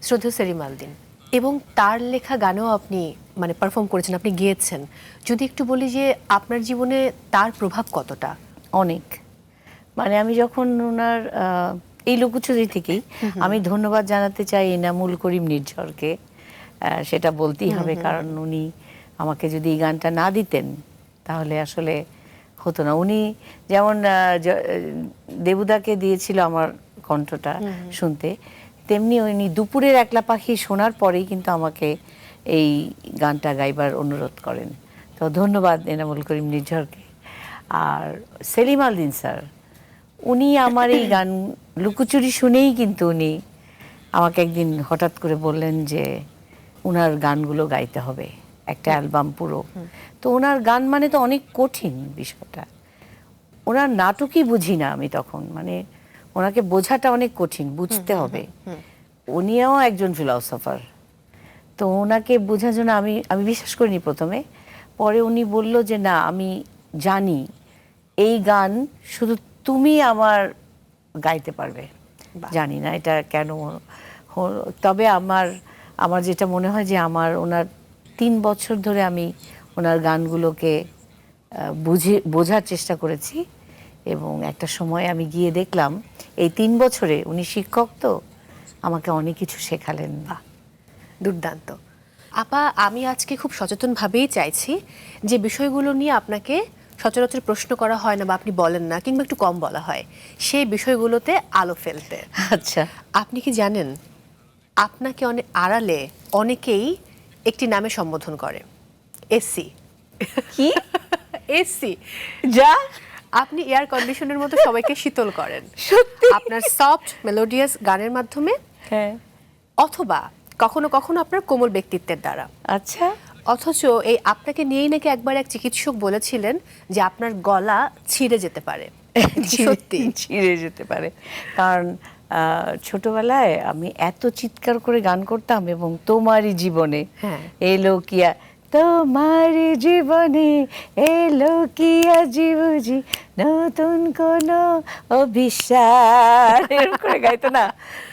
শ্রদ্ধেয় সেলিম আলদিন, এবং তার লেখা গানেও আপনি মানে পারফর্ম করেছেন, আপনি গেয়েছেন। যদি একটু বলি যে আপনার জীবনে তার প্রভাব কতটা? অনেক, মানে আমি যখন ওনার এই লুকোচুরি থেকেই আমি ধন্যবাদ জানাতে চাই এনামুল করিম নির্ঝরকে, সেটা বলতেই হবে, কারণ উনি আমাকে যদি এই গানটা না দিতেন তাহলে আসলে হতো না। উনি যেমন দেবুদাকে দিয়েছিল আমার কণ্ঠটা শুনতে, তেমনি উনি দুপুরের একলা পাখি শোনার পরেই কিন্তু আমাকে এই গানটা গাইবার অনুরোধ করেন। তো ধন্যবাদ এনামুল করিম নির্ঝরকে। আর সেলিম আল দীন স্যার, উনি আমার এই গান লুকোচুরি শুনেই কিন্তু উনি আমাকে একদিন হঠাৎ করে বললেন যে ওনার গানগুলো গাইতে হবে, একটা অ্যালবাম পুরো। তো ওনার গান মানে তো অনেক কঠিন বিষয়টা, ওনার নাটকই বুঝি না আমি তখন, মানে ওনাকে বোঝাটা অনেক কঠিন, বুঝতে হবে। উনিও একজন ফিলসফার, তো ওনাকে বোঝার জন্য আমি বিশ্বাস করিনি প্রথমে। পরে উনি বলল যে না, আমি জানি এই গান শুধু তুমি আমার গাইতে পারবে। জানি না এটা কেন তবে আমার যেটা মনে হয় যে ওনার 3 বছর ধরে আমি ওনার গানগুলোকে বোঝার চেষ্টা করেছি, এবং একটা সময় আমি গিয়ে দেখলাম এই 3 বছরে উনি শিক্ষক, তো আমাকে অনেক কিছু শেখালেন। বাহ, দুর্দান্ত। আপা, আমি আজকে খুব সচেতনভাবেই চাইছি যে বিষয়গুলো নিয়ে আপনাকে সচরাচর প্রশ্ন করা হয় না বা আপনি বলেন না, কিংবা একটু কম বলা হয়, সেই বিষয়গুলোতে আলো ফেলতে। আচ্ছা, আপনি কি জানেন আপনাকে অনেক আড়ালে অনেকেই একটি নামে সম্বোধন করে, এসসি। কি এসসি? যা, আপনি এয়ার কন্ডিশনের মতো সবাইকে শীতল করেন সত্যি? আপনার সফট মেলোডিয়াস গানের মাধ্যমে, হ্যাঁ, অথবা কখনো কখনো আপনার কোমল ব্যক্তিত্বের দ্বারা। আচ্ছা। অথচ এই আপনাকে নিয়েই নাকি একবার এক চিকিৎসক বলেছিলেন যে আপনার গলা ছিঁড়ে যেতে পারে। সত্যি ছিঁড়ে যেতে পারে, কারণ ছোটবেলায় আমি এত চিৎকার করে গান করতাম, এবং তোমারই জীবনে এলো কিয়া, তোমারই জীবনে এলো কিয়া বুঝি নতুন কোন অভিশাপ, এরকম করে গাইতো না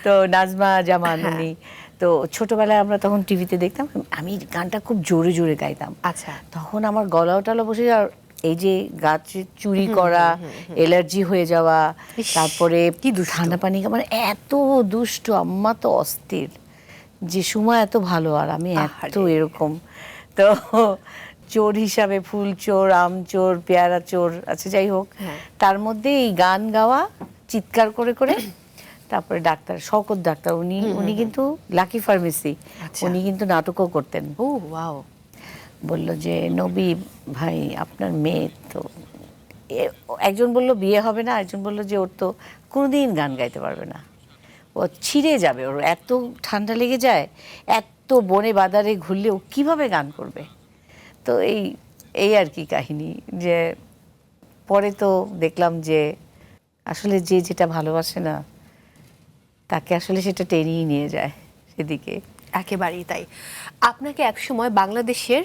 তো নাজমা জামান উনি। তো ছোটবেলায় আমরা তখন টিভিতে দেখতাম, আমি গানটা খুব জোরে জোরে গাইতাম। আচ্ছা, তখন আমার গলাও টালা বসে যাওয়ার, এই যে গাছে চুরি করা, অ্যালার্জি হয়ে যাওয়া, তারপরে কি ঠান্ডা পানি, মানে এত দুষ্ট, আম্মা তো অস্থির, যে সময় এত ভালো আর আমি এত এরকম। তো চোর হিসাবে ফুল চোর, আম চোর, পেয়ারা চোর, আচ্ছা যাই হোক, তার মধ্যে এই গান গাওয়া চিৎকার করে করে। তারপরে ডাক্তার শওকত ডাক্তার, উনি কিন্তু লাকি ফার্মেসি, উনি কিন্তু নাটকও করতেন। ও ওয়াও। বলল যে নবী ভাই, আপনার মেয়ে তো, একজন বলল বিয়ে হবে না, একজন বলল যে ওর তো কোনোদিন গান গাইতে পারবে না, ও ছিঁড়ে যাবে, ওর এত ঠান্ডা লেগে যায়, এত বনে বাদারে ঘুরলে ও কীভাবে গান করবে। তো এই আর কি কাহিনী। যে পরে তো দেখলাম যে আসলে যে যেটা ভালোবাসে না, তাকে আসলে সেটা টেনেই নিয়ে যায় সেদিকে। একেবারেই তাই। আপনাকে একসময় বাংলাদেশের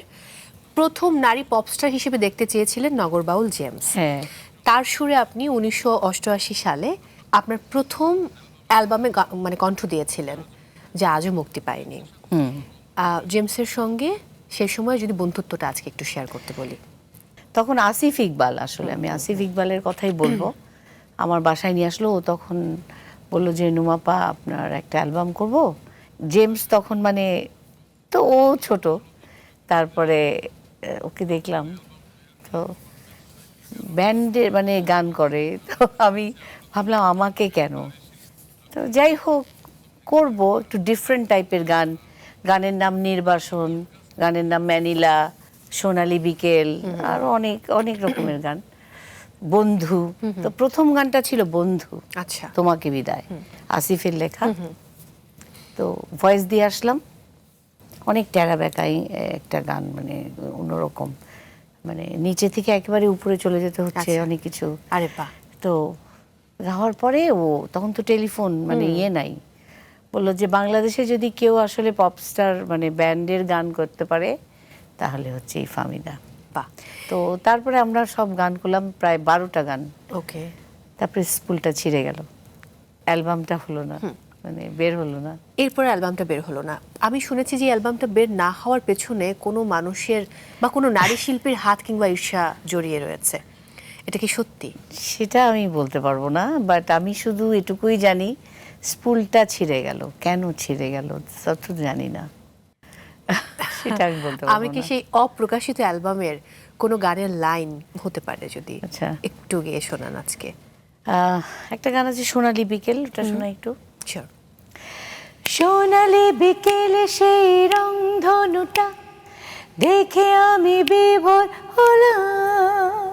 প্রথম নারী পপস্টার হিসেবে দেখতে চেয়েছিলেন নগরবাউল জেমস। হ্যাঁ, তার সুরে আপনি 1988 সালে আপনার প্রথম অ্যালবামে মানে কণ্ঠ দিয়েছিলেন, যা আজও মুক্তি পায়নি। জেমসের সঙ্গে সেই সময় যদি বন্ধুত্বটা আজকে একটু শেয়ার করতে বলি। তখন আসিফ ইকবাল, আসলে আমি আসিফ ইকবালের কথাই বলবো, আমার বাসায় নিয়ে আসলো। ও তখন বললো যে নুমাপা, আপনার একটা অ্যালবাম করব। জেমস তখন মানে, তো ও ছোট, তারপরে ওকে দেখলাম তো ব্যান্ডে মানে গান করে, তো আমি ভাবলাম আমাকে কেন, তো যাই হোক করব একটু ডিফারেন্ট টাইপের গান। গানের নাম নির্বাসন, গানের নাম ম্যানিলা, সোনালী বিকেল, আর অনেক অনেক রকমের গান। বন্ধু, তো প্রথম গানটা ছিল বন্ধু, আচ্ছা, তোমাকে বিদায়, আসিফের লেখা। তো ভয়েস দিয়ে আসলাম, অনেক টেরা বেকাই একটা গান, মানে অন্যরকম, মানে নিচে থেকে একেবারে উপরে চলে যেতে হচ্ছে অনেক কিছু। আরে বাহ। তো গাওয়ার পরে ও তখন তো টেলিফোন মানে ইয়ে নাই, বললো যে বাংলাদেশে যদি কেউ আসলে পপস্টার মানে ব্যান্ডের গান করতে পারে তাহলে হচ্ছে এই ফাহমিদা। বাহ। তো তারপরে আমরা সব গান করলাম, প্রায় 12টা গান। ওকে। তারপরে স্কুলটা ছিঁড়ে গেল, অ্যালবামটা হলো না, মানে বের হলো না। এরপর অ্যালবামটা বের হলো না। আমি শুনেছি যে অ্যালবামটা বের না হওয়ার পেছনে কোনো মানুষের বা কোনো নারী শিল্পীর হাত কিংবা ঈর্ষা জড়িয়ে রয়েছে, এটা কি সত্যি? সেটা আমি বলতে পারবো না, বাট আমি শুধু এটুকুই জানি স্পুলটা ছিঁড়ে গেল। কেন ছিঁড়ে গেল তা তো জানি না। সেটা আমি বলতে পারবো আমি কি না। সেই অপ্রকাশিত অ্যালবামের কোনো গানের লাইন হতে পারে যদি আচ্ছা। একটু গেয়ে শোনান আজকে? একটা গান আছে সোনালী বিকেল, ওটা শোনা একটু। শিওর। সোনালী বিকেলে সেই রংধনুটা দেখে আমি বিভোর হলাম,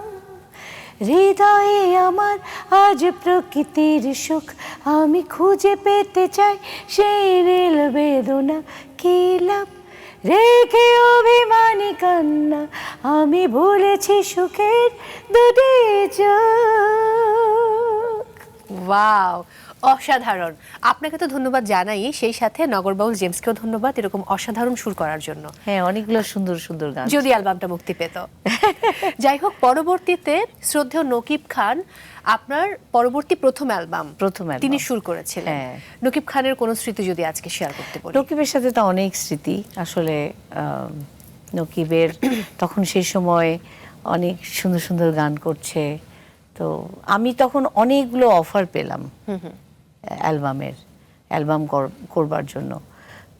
হৃদয়ে আমার আজ প্রকৃতির সুখ, আমি খুঁজে পেতে চাই সেই নীল বেদনা, কি লাভ রেখে অভিমানী কান্না, আমি ভুলেছি সুখের দুটি চোখ। ওয়াও, অসাধারণ। আপনাকে তো ধন্যবাদ জানাই, সেই সাথে নগরবাউল জেমসকেও ধন্যবাদ এরকম অসাধারণ সুর করার জন্য। হ্যাঁ, অনেকগুলো সুন্দর সুন্দর গান। যদি অ্যালবামটা মুক্তি পেত। যাই হোক, পরবর্তীতে শ্রদ্ধেয় নকিব খান আপনার পরবর্তী প্রথম অ্যালবাম তিনি সুর করেছিলেন। হ্যাঁ। নকিব খানের কোন স্মৃতি যদি আজকে শেয়ার করতে বলি? নকিবের সাথে তো অনেক স্মৃতি আসলে। নকিবের তখন সেই সময় অনেক সুন্দর সুন্দর গান করছে, তো আমি তখন অনেকগুলো অফার পেলাম অ্যালবাম করবার জন্য।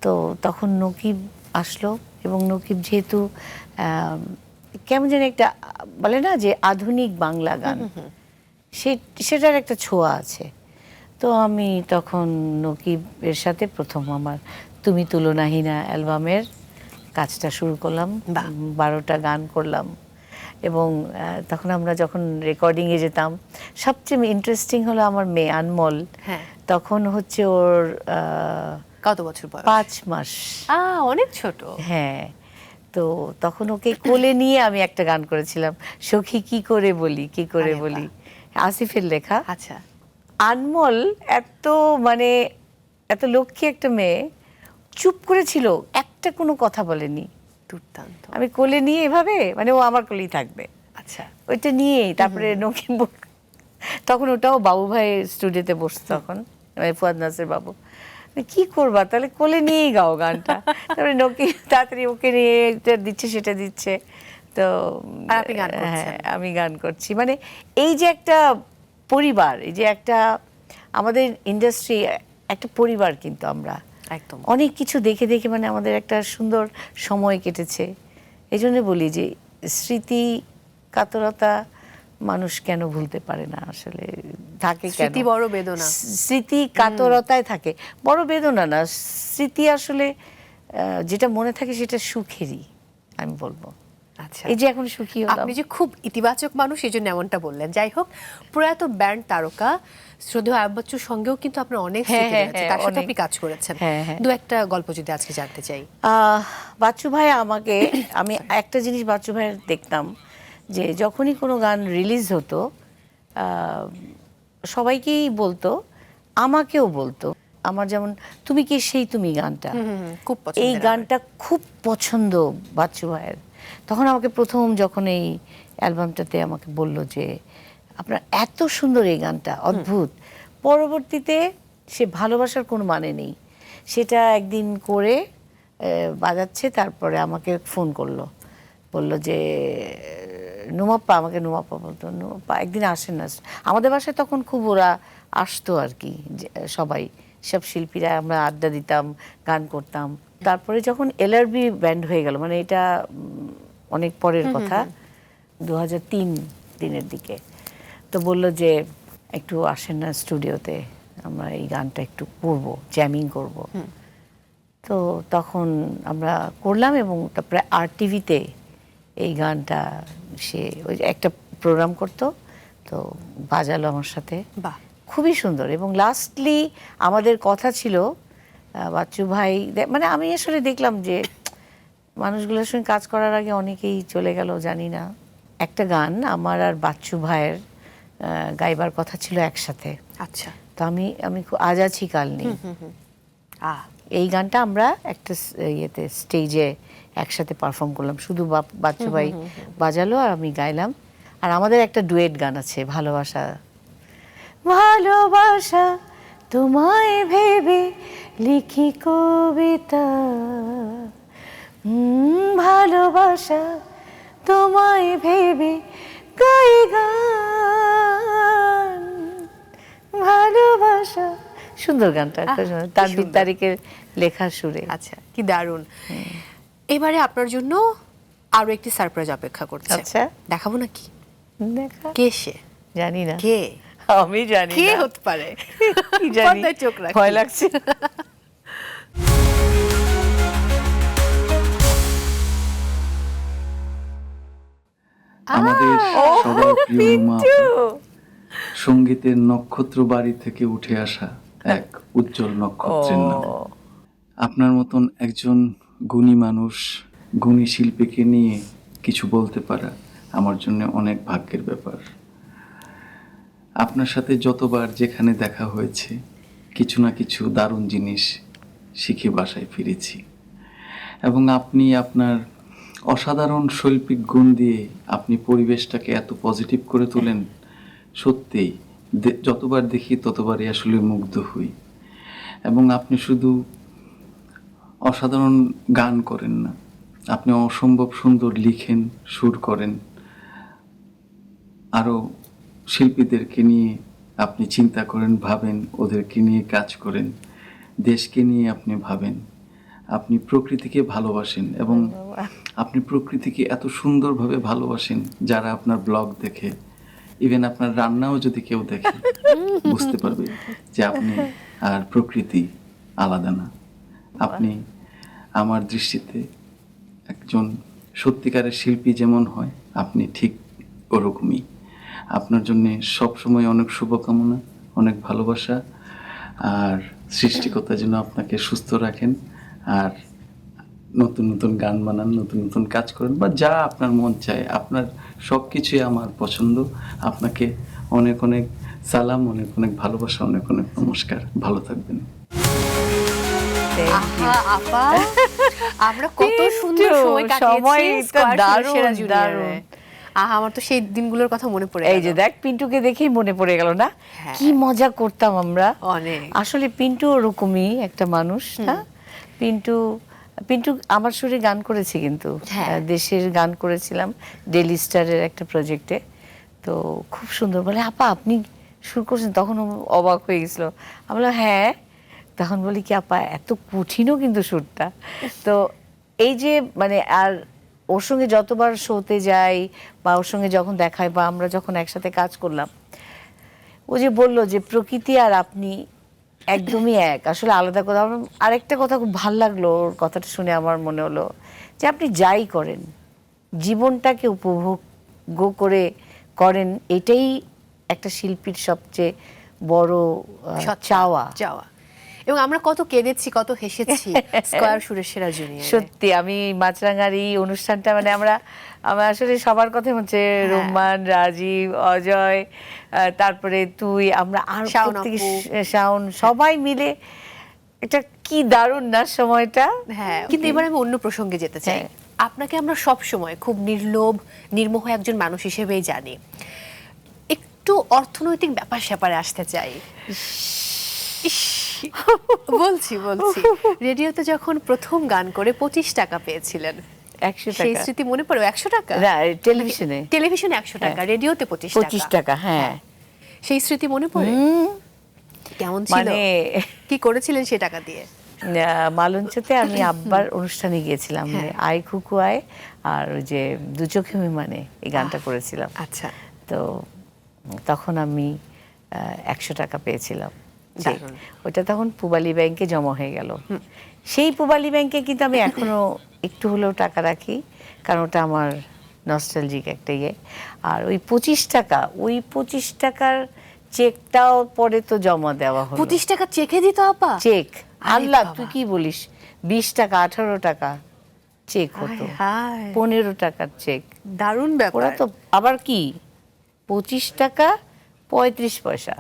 তো তখন নকিব আসলো, এবং নকিব যেহেতু কেমন যেন একটা বলে না যে আধুনিক বাংলা গান, সেটার একটা ছোঁয়া আছে। তো আমি তখন নকিবের সাথে প্রথম আমার তুমি তুলনাহীনা অ্যালবামের কাজটা শুরু করলাম। 12টা গান করলাম, এবং তখন আমরা যখন রেকর্ডিংয়ে যেতাম, সবচেয়ে ইন্টারেস্টিং হলো আমার মেয়ে আনমল। হ্যাঁ। তখন হচ্ছে ওর কত বছর বয়স? 5 মাস। অনেক ছোট। হ্যাঁ, তো তখন ওকে কোলে নিয়ে আমি একটা গান করেছিলাম, সখী কি করে বলি, কি করে আরে বলি, আসিফের লেখা। আচ্ছা। আনমল মানে এত লক্ষ্মী একটা মেয়ে, চুপ করেছিল, একটা কোনো কথা বলেনি। দুর্দান্ত। আমি কোলে নিয়ে এভাবে, মানে ও আমার কোলেই থাকবে, আচ্ছা। ওইটা নিয়েই তারপরে নকিব তখন ওটাও বাবু ভাই স্টুডিওতে বসতো তখন, মানে ফুয়াদ নাসির বাবু, কি করবা তাহলে কোলে নিয়েই গাও গানটা। তারপরে নকিব তাড়াতাড়ি ওকে নিয়ে এটা দিচ্ছে সেটা দিচ্ছে। তো আর আপনি গান করছেন। হ্যাঁ, আমি গান করছি। মানে এই যে একটা পরিবার, এই যে একটা আমাদের ইন্ডাস্ট্রি একটা পরিবার, কিন্তু আমরা একদম। অনেক কিছু দেখে দেখে মানে আমাদের একটা সুন্দর সময় কেটেছে। এই জন্য বলি যে স্মৃতি কাতরতা মানুষ কেন ভুলতে পারে না, আসলে থাকে কেন? স্মৃতি বড় বেদনা। স্মৃতি কাতরতায় থাকে, বড় বেদনা না, স্মৃতি আসলে যেটা মনে থাকে সেটা সুখেরই, আমি বলবো। আচ্ছা। এই যে এখন সুখী হলাম। আপনি যে খুব ইতিবাচক মানুষ, এই জন্য এমনটা বললেন। যাই হোক, প্রয়াত ব্যান্ড তারকা শ্রদ্ধেয় আয়ুব বাচ্চুর সঙ্গেও কিন্তু আপনার অনেক স্মৃতি হ্যাঁ, রয়েছে, হ্যাঁ, তার সাথে অনেক। আপনি কাজ করেছেন। হ্যাঁ, হ্যাঁ। দু একটা গল্প যদি আজকে জানতে চাই। বাচ্চু ভাই আমাকে, আমি একটা জিনিস বাচ্চু ভাইয়ের দেখতাম, যে যখনই কোনো গান রিলিজ হতো সবাইকেই বলতো, আমাকেও বলতো। আমার যেমন তুমি কে সেই তুমি গানটা, খুব এই পছন্দের আমার। গানটা খুব পছন্দ বাচ্চু ভাইয়ের। তখন আমাকে প্রথম যখন এই অ্যালবামটাতে আমাকে বলল যে আপনার এত সুন্দর এই গানটা, অদ্ভুত। পরবর্তীতে সে ভালোবাসার কোনো মানে নেই, সেটা একদিন করে বাজাচ্ছে, তারপরে আমাকে ফোন করলো, বললো যে নুমাপ্পা, আমাকে নুমাপ্পা বলতো, নুমাপ্পা একদিন আসেন না। আমাদের বাসায় তখন খুব ওরা আসতো আর কি, সবাই সব শিল্পীরা, আমরা আড্ডা দিতাম, গান করতাম। তারপরে যখন এলআরবি ব্যান্ড হয়ে গেল, মানে এটা অনেক পরের কথা, 2003 দিনের দিকে, তো বলল যে একটু আসেন না স্টুডিওতে, আমরা এই গানটা একটু করবো, জ্যামিং করব। তো তখন আমরা করলাম, এবং তারপরে RTV-তে এই গানটা সে ওই একটা প্রোগ্রাম করতো, তো বাজালো আমার সাথে। বাহ। খুবই সুন্দর। এবং লাস্টলি আমাদের কথা ছিল বাচ্চু ভাই, মানে আমি আসলে দেখলাম যে মানুষগুলোর সঙ্গে কাজ করার আগে অনেকেই চলে গেল, জানি না। একটা গান আমার আর বাচ্চু ভাইয়ের গাইবার কথা ছিল একসাথে। আচ্ছা। তো আমি আজ আছি কাল নেই, আহ এই গানটা আমরা একটা ইয়েতে স্টেজে একসাথে পারফর্ম করলাম, শুধু বাচ্চু ভাই বাজালো আর আমি গাইলাম। আর আমাদের একটা ডুয়েট গান আছে, ভালোবাসা। ভালোবাসা তোমায় ভেবে লিখি কবিতা, ভালোবাসা তোমায় ভেবে গাই গান, ভালোবাসা। সুন্দর গানটা, তানভীর তারিকের লেখা সুরে। আচ্ছা, কি দারুণ। এবারে আপনার জন্য আরো একটি সারপ্রাইজ অপেক্ষা করছে। আচ্ছা। দেখাবো নাকি? দেখা কে সে? জানি না, কে? আমি জানি কে না হতে পারে? কি জানি, পর্দায় চোখ রাখি। ভয় লাগছে। আমাদের সবার প্রিয় মা সঙ্গীতের নক্ষত্র বাড়ি থেকে উঠে আসা এক উজ্জ্বল নক্ষত্রের নাম। আপনার মতন একজন গুণী মানুষ, গুণী শিল্পীকে নিয়ে কিছু বলতে পারা আমার জন্য অনেক ভাগ্যের ব্যাপার। আপনার সাথে যতবার যেখানে দেখা হয়েছে কিছু না কিছু দারুণ জিনিস শিখে বাসায় ফিরেছি, এবং আপনি আপনার অসাধারণ শৈল্পিক গুণ দিয়ে আপনি পরিবেশটাকে এত পজিটিভ করে তোলেন, সত্যিই যতবার দেখি ততবারই আসলে মুগ্ধ হই। এবং আপনি শুধু অসাধারণ গান করেন না, আপনি অসম্ভব সুন্দর লিখেন, সুর করেন, আরও শিল্পীদেরকে নিয়ে আপনি চিন্তা করেন, ভাবেন, ওদেরকে নিয়ে কাজ করেন, দেশকে নিয়ে আপনি ভাবেন। আপনি প্রকৃতিকে ভালোবাসেন এবং আপনি প্রকৃতিকে এত সুন্দরভাবে ভালোবাসেন, যারা আপনার ব্লগ দেখে, ইভেন আপনার রান্নাও যদি কেউ দেখে বুঝতে পারবে যে আপনি আর প্রকৃতি আলাদা না। আপনি আমার দৃষ্টিতে একজন সত্যিকারের শিল্পী যেমন হয়, আপনি ঠিক ওরকমই। আপনার জন্য সবসময় অনেক শুভকামনা, অনেক ভালোবাসা, আর সৃষ্টিকর্তা যেন আপনাকে সুস্থ রাখেন, আর নতুন নতুন গান বানান, নতুন নতুন কাজ করেন, বা যা আপনার মন চায়। আপনার সব কিছুই আমার পছন্দ। আপনাকে অনেক অনেক সালাম, অনেক অনেক ভালোবাসা, অনেক অনেক নমস্কার। ভালো থাকবেন। আহা আপা, আমরা কত সুন্দর সময় কাটিয়েছি সময়টা স্কয়ার দারুণ, সেরা জুনিয়রে। দারুণ। আহা, আমার তো সেই দিনগুলোর কথা মনে পড়ে এই গেল। যে দেখ, পিন্টুকে দেখেই মনে পড়ে গেল না, হ্যাঁ। কি মজা করতাম আমরা। অনেক। আসলে পিন্টু ওরকমই একটা মানুষ না। পিন্টু পিন্টু আমার সুরে গান করেছে, কিন্তু হ্যাঁ। দেশের গান করেছিলাম ডেইলি স্টারের একটা প্রজেক্টে। তো খুব সুন্দর বলে, আপা আপনি সুর করছেন? তখন ও অবাক হয়ে গেছিল। আমি বললাম হ্যাঁ। তখন বলি কি, আপা এত কঠিনও কিন্তু সুরটা। তো এই যে মানে, আর ওর সঙ্গে যতবার শোতে যাই বা ওর সঙ্গে যখন দেখায় বা আমরা যখন একসাথে কাজ করলাম, ও যে বলল যে প্রকৃতি আর আপনি একদমই এক, আসলে আলাদা কথা। আমার আরেকটা কথা খুব ভাল লাগলো, ওর কথাটা শুনে আমার মনে হলো যে আপনি যাই করেন জীবনটাকে উপভোগ করে করেন, এটাই একটা শিল্পীর সবচেয়ে বড় চাওয়া। চাওয়া। এবং আমরা কত কেঁদেছি, কত হেসেছি স্কয়ার সুরের সেরা জুনিয়রে। সত্যি আমি মাছরাঙার এই অনুষ্ঠানটা মানে আমরা আসলে সবার কথা হচ্ছে, রোমান, রাজীব, অজয়, তারপরে তুই, আমরা আর শাওন প্রত্যেকে, আপু। শাওন, সবাই মিলে এটা কি দারুণ না সময়টা। হ্যাঁ, কিন্তু এবার আমি অন্য প্রসঙ্গে যেতে চাই। হ্যাঁ। আপনাকে আমরা সব সময় খুব নির্লোভ, নির্মোহ একজন মানুষ হিসেবেই জানি। একটু অর্থনৈতিক ব্যাপার স্যাপারে আসতে চাই। ইস, বলছি রেডিওতে যখন প্রথম গান করে 25 টাকা পেয়েছিলেন, 100 সেই টাকা স্মৃতি মনে পড়ে? 100 টাকা? না, টেলিভিশনে 100 টাকা, রেডিওতে 25 25 টাকা, হ্যাঁ। সেই স্মৃতি মনে পড়ে? কেমন ছিল? মানে কি করেছিলেন সে টাকা দিয়ে? মালঞ্চতে আমি আব্বার অনুষ্ঠানে গিয়েছিলাম, আয় খুকু আয়, আর ওই যে দু চোখে মানে এই গানটা করেছিলাম। আচ্ছা। তো তখন আমি 100 টাকা পেয়েছিলাম। দারুণ। ওটা তখন পূবালী ব্যাংকে জমা হয়ে গেল। সেই পূবালী ব্যাংকে কিন্তু আমি এখনো একটু হলেও টাকা রাখি, কারণ ওটা আমার নস্টালজিক একটা ইয়ে। আর ওই 25 টাকা, ওই 25 টাকার চেকটাও পরে তো জমা দেওয়া হলো। 25 টাকা চেকে দিত আপা? চেক, আরে আল্লাহ বাবা। তুই কি বলিস, 20 টাকা 18 টাকা চেক হতো, হায়। 15 টাকার চেক। দারুণ ওরা ব্যাপার। তো আবার কি 25 টাকা 35 পয়সা।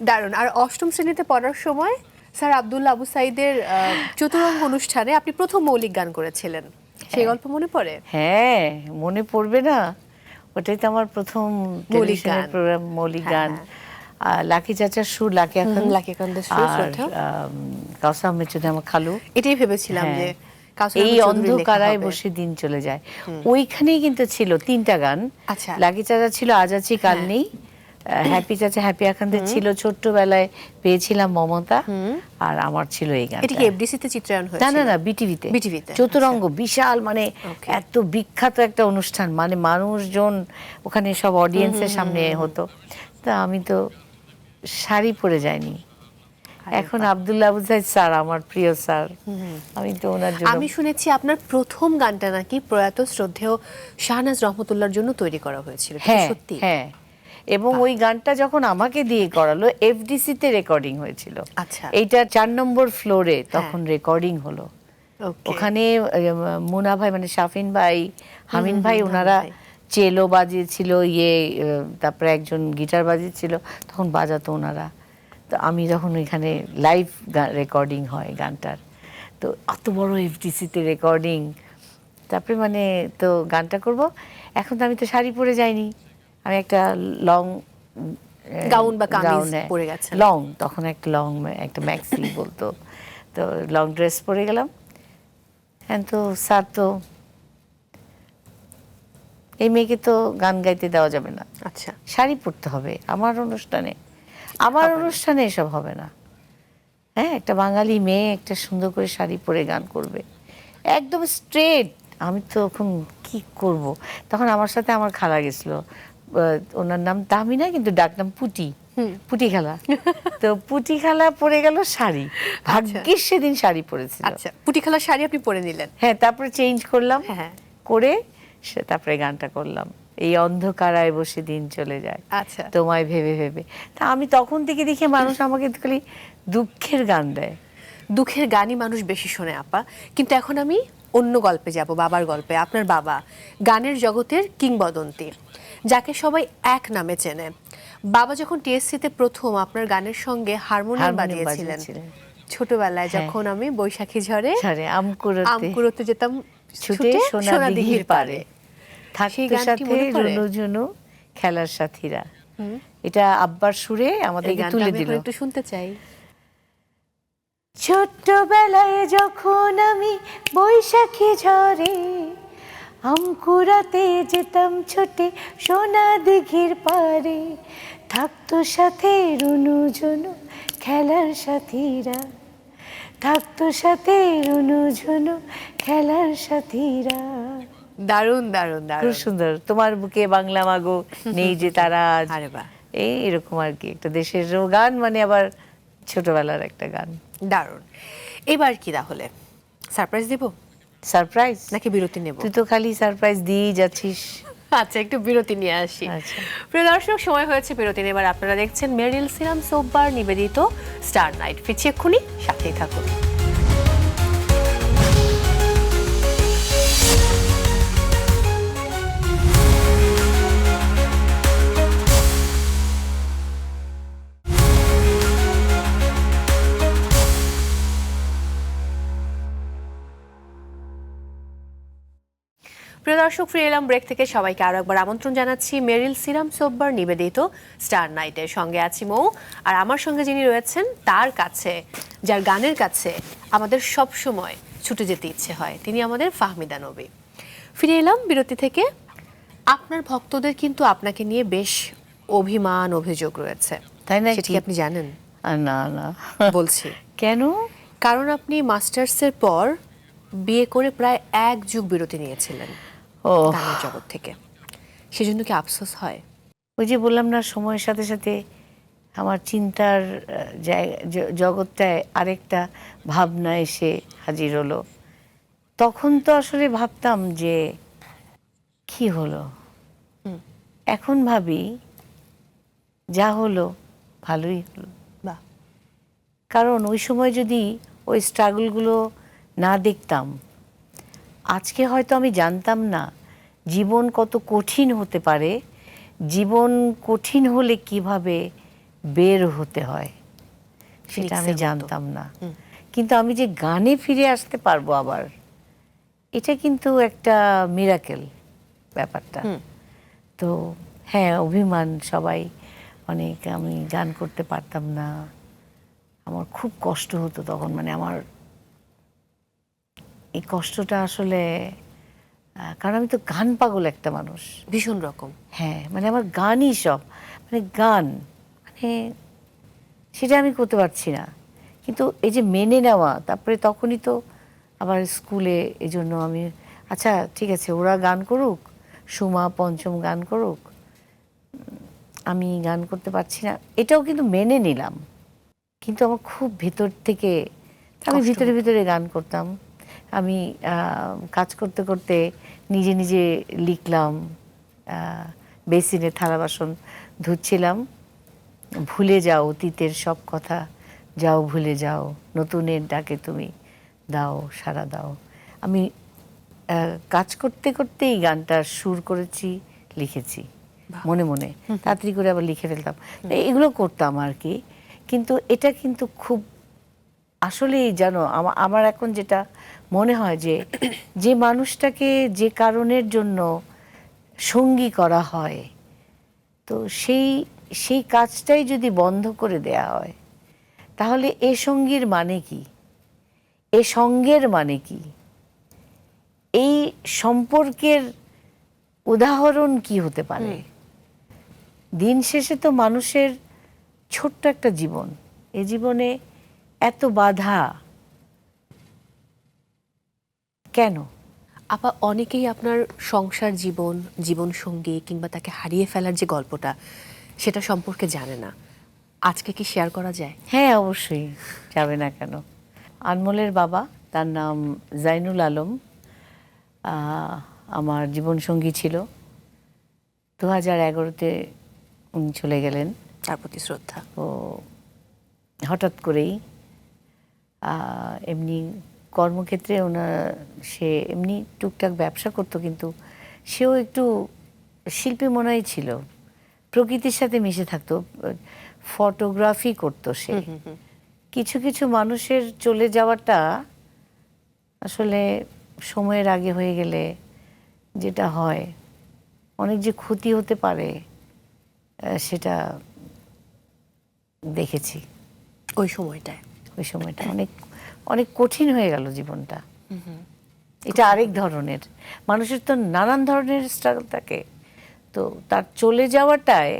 দারুণ। আর অষ্টম শ্রেণীতে পড়ার সময় স্যার আব্দুল্লাহ আবু সাইদের চতুরঙ্গ অনুষ্ঠানে আপনি প্রথম মৌলিক গান করেছিলেন, সেই গল্প মনে পড়ে? হ্যাঁ, মনে পড়বে না? ওটাই তো আমার প্রথম টেলিভিশনের গান। প্রোগ্রাম, মৌলিক হ্যাঁ, গান। লাকি চাচার সুর, লাকি লাকি আখান্দের সুর, আর শ্রদ্ধা। কাউসার আহমেদ চৌধুরী আমার খালু। এটাই ভেবেছিলাম হ্যাঁ। যে কাউসার এই আহমেদ চৌধুরীর লেখা অন্ধকারায় হবে। বসে দিন চলে যায়, ওইখানেই কিন্তু ছিল 3টা গান। আচ্ছা। লাকি চাচা ছিল আজ আছি কাল নেই, হ্যাপি চাচা হ্যাপি আখান্দের ছিল ছোট্টবেলায়, পেয়েছিলাম মমতা, আর আমার ছিল এই গান। এটা কি এফডিসিতে চিত্রায়ন না হয়েছিল? না না, বিটিভিতে। বিটিভিতে, চতুরঙ্গ বিশাল, মানে Okay. এত বিখ্যাত একটা অনুষ্ঠান, মানে মানুষজন ওখানে সব অডিয়েন্সের সামনে হতো। তা আমি তো শাড়ি পরে যাইনি। এখন আব্দুল্লাহ আবু সাইদ স্যার আমার প্রিয় স্যার, আমি তো ওনার জন্য। আমি শুনেছি আপনার প্রথম গানটা নাকি প্রয়াত শ্রদ্ধেয় শাহনাজ রহমতুল্লাহর জন্য তৈরি করা হয়েছিল, এটা কি হ্যাঁ সত্যি? হ্যাঁ, এবং ওই গানটা যখন আমাকে দিয়ে করালো, এফডিসিতে রেকর্ডিং হয়েছিল। আচ্ছা। এইটা 4 নম্বর ফ্লোরে তখন রেকর্ডিং হলো। Okay. ওখানে মুনা ভাই, মানে শাফিন ভাই, হামিন ভাই, হামিন ওনারা ভাই। চেলো বাজিয়েছিল, তারপরে একজন গিটার বাজিয়েছিল, তখন বাজাতো ওনারা। তো আমি যখন ওইখানে লাইভ রেকর্ডিং হয় গানটার, তো এত বড় এফডিসিতে রেকর্ডিং, তারপরে মানে তো গানটা করব। এখন তো আমি তো শাড়ি পরে যাইনি, আমি একটা লং গাউন বা কামিজ পরে গেছেন। লং, তখন একটা লং, একটা ম্যাক্সি বলতো, তো লং ড্রেস পরে গেলাম। হ্যাঁ, তো স্যার তো এই মেয়েকে তো গান গাইতে দেওয়া যাবে না, আচ্ছা। শাড়ি পরতে হবে আমার অনুষ্ঠানে, আমার অনুষ্ঠানে এসব হবে না। হ্যাঁ, একটা বাঙালি মেয়ে একটা সুন্দর করে শাড়ি পরে গান করবে, একদম স্ট্রেট। আমি তো তখন কি করব, তখন আমার সাথে আমার খালা গেছিল, ওনার নাম তাহমিনা, কিন্তু ডাক নাম পুটি, পুটি খালা। তো পুটি খালা পরে গেল শাড়ি, ভাগ্যিস সেদিন শাড়ি পরেছিল। আচ্ছা, পুটিখালা শাড়ি আপনি পরে নিলেন? হ্যাঁ, তারপরে চেঞ্জ করলাম, হ্যাঁ। করে তারপরে গানটা করলাম, এই অন্ধকারায় বসে দিন চলে যায়, আচ্ছা। তোমায় ভেবে ভেবে। তা আমি তখন থেকে দেখি মানুষ আমাকে খালি দুঃখের গান দেয়। দুঃখের গানই মানুষ বেশি শোনে আপা, কিন্তু এখন আমি অন্য গল্পে যাব, বাবার গল্পে। আপনার বাবা গানের জগতের কিংবদন্তি, যাকে সবাই এক নামে চেনে। বাবা যখন টিএসসিতে প্রথম আপনার গানের সঙ্গে হারমোনিয়াম বাজিয়েছিলেন, ছোটবেলায় যখন আমি বৈশাখী ঝড়ে আমকুড়োতে যেতাম ছুটে সোনা দিঘির পারে, সেই থাকতো গানটি সাথে মনে পড়ে? রুনু ঝুনু খেলার সাথীরা। এটা আব্বার সুরে এই আমাদেরকে গানটা তুলে আমি দিল। এখন একটু শুনতে চাই। ছোট্টবেলায় যখন আমি বৈশাখী ঝড়ে আমকুড়াতে যেতাম ছুটে সোনা দিঘির পারে, থাকতো সাথে রুনু ঝুনু খেলার সাথীরা, থাকতো সাথে রুনু ঝুনু খেলার সাথীরা। দারুণ দারুণ খুব দারুণ। সুন্দর। তোমার বুকে বাংলা মাগো নেই যে তারা আজ। আরে বাহ। এই এরকম আর কি, একটা দেশের গান, মানে আবার ছোটবেলার একটা গান। দারুণ। এবার কি তাহলে সারপ্রাইজ দেব সারপ্রাইজ নাকি বিরতি নেব? তুই তো খালি সারপ্রাইজ দিয়েই যাচ্ছিস। আচ্ছা, একটু বিরতি নিয়ে আসি। আচ্ছা। প্রিয় দর্শক, সময় হয়েছে বিরতি নেবার। আপনারা দেখছেন মেরিল সিরাম সোপবার নিবেদিত স্টার নাইট। ফিরছি এক্ষুনি, সাথেই থাকুন। প্রিয় দর্শক, ফিরে এলাম ব্রেক থেকে। সবাইকে আরো একবার আমন্ত্রণ জানাচ্ছি মেরিল সিরাম সোপবার নিবেদিত স্টার নাইটের। সঙ্গে আছি মৌ, আর আমার সঙ্গে যিনি রয়েছেন, তার কাছে, যার গানের কাছে আমাদের সব সময় ছুটে যেতে ইচ্ছে হয়, তিনি আমাদের ফাহমিদা নবী। ফিরে এলাম বিরতি থেকে। আপনার ভক্তদের কিন্তু আপনাকে নিয়ে বেশ অভিমান, অভিযোগ রয়েছে, তাই না? সেটা কি আপনি জানেন? না না, বলছি কেন? কারণ আপনি মাস্টার্সের পর বিয়ে করে প্রায় 1 যুগ বিরতি নিয়েছিলেন ও, গানের জগৎ থেকে। সেজন্য কি আফসোস হয়? ওই যে বললাম না, সময়ের সাথে সাথে আমার চিন্তার জগৎটায় আরেকটা ভাবনা এসে হাজির হলো। তখন তো আসলে ভাবতাম যে কি হলো, এখন ভাবি যা হলো ভালোই হলো। বাহ। কারণ ওই সময় যদি ওই স্ট্রাগলগুলো না দেখতাম, আজকে হয়তো আমি জানতাম না জীবন কত কঠিন হতে পারে, জীবন কঠিন হলে কিভাবে বের হতে হয় সেটা আমি ফিনিক্সের মতো। জানতাম না। কিন্তু আমি যে গানে ফিরে আসতে পারবো আবার, এটা কিন্তু একটা মিরাকেল ব্যাপারটা। তো হ্যাঁ, অভিমান সবাই অনেক, আমি গান করতে পারতাম না, আমার খুব কষ্ট হতো তখন। মানে আমার এই কষ্টটা আসলে কারণ আমি তো গান পাগল একটা মানুষ। ভীষণ রকম। হ্যাঁ, মানে আমার গানই সব, মানে গান, মানে সেটা আমি করতে পারছি না। কিন্তু এই যে মেনে নেওয়া, তারপরে তখনই তো আবার স্কুলে, এই জন্য আমি আচ্ছা ঠিক আছে ওরা গান করুক, সুমা পঞ্চম গান করুক, আমি গান করতে পারছি না, এটাও কিন্তু মেনে নিলাম। কিন্তু আমার খুব ভেতর থেকে, আমি ভিতরে ভিতরে গান করতাম। আমি কাজ করতে করতে নিজে নিজে লিখলাম, বেসিনে থালা বাসন ধুচ্ছিলাম, ভুলে যাও অতীতের সব কথা, যাও ভুলে যাও, নতুনের ডাকে তুমি দাও সাড়া দাও। আমি কাজ করতে করতেই গানটার সুর করেছি, লিখেছি মনে মনে, তাড়াতাড়ি করে আবার লিখে ফেলতাম, এগুলো করতাম আর কি। কিন্তু এটা কিন্তু খুব আসলেই জানো, আমার এখন যেটা মনে হয় যে যে মানুষটাকে যে কারণের জন্য সঙ্গী করা হয়, তো সেই কাজটাই যদি বন্ধ করে দেয়া হয়, তাহলে এ সঙ্গীর মানে কি, এ সঙ্গের মানে কি, এই সম্পর্কের উদাহরণ কি হতে পারে? দিন শেষে তো মানুষের ছোট্ট একটা জীবন, এ জীবনে এত বাধা কেন? আপা, অনেকেই আপনার সংসার জীবন, জীবন সঙ্গী কিংবা তাকে হারিয়ে ফেলার যে গল্পটা, সেটা সম্পর্কে জানে না। আজকে কি শেয়ার করা যায়? হ্যাঁ, অবশ্যই, যাবে না কেন। আনমোলের বাবা, তার নাম জাইনুল আলম, আমার জীবনসঙ্গী ছিল। 2011-তে উনি চলে গেলেন। তার প্রতি শ্রদ্ধা। তো হঠাৎ করেই এমনি কর্মক্ষেত্রে সে এমনি টুকটাক ব্যবসা করতো, কিন্তু সেও একটু শিল্পী মনেই ছিল, প্রকৃতির সাথে মিশে থাকতো, ফটোগ্রাফি করতো সে। কিছু কিছু মানুষের চলে যাওয়াটা আসলে সময়ের আগে হয়ে গেলে যেটা হয়, অনেক যে ক্ষতি হতে পারে সেটা দেখেছি। ওই সময়টায় অনেক অনেক কঠিন হয়ে গেল জীবনটা। এটা আরেক ধরনের, মানুষের তো নানান ধরনের স্ট্রাগল থাকে, তো তার চলে যাওয়াটায়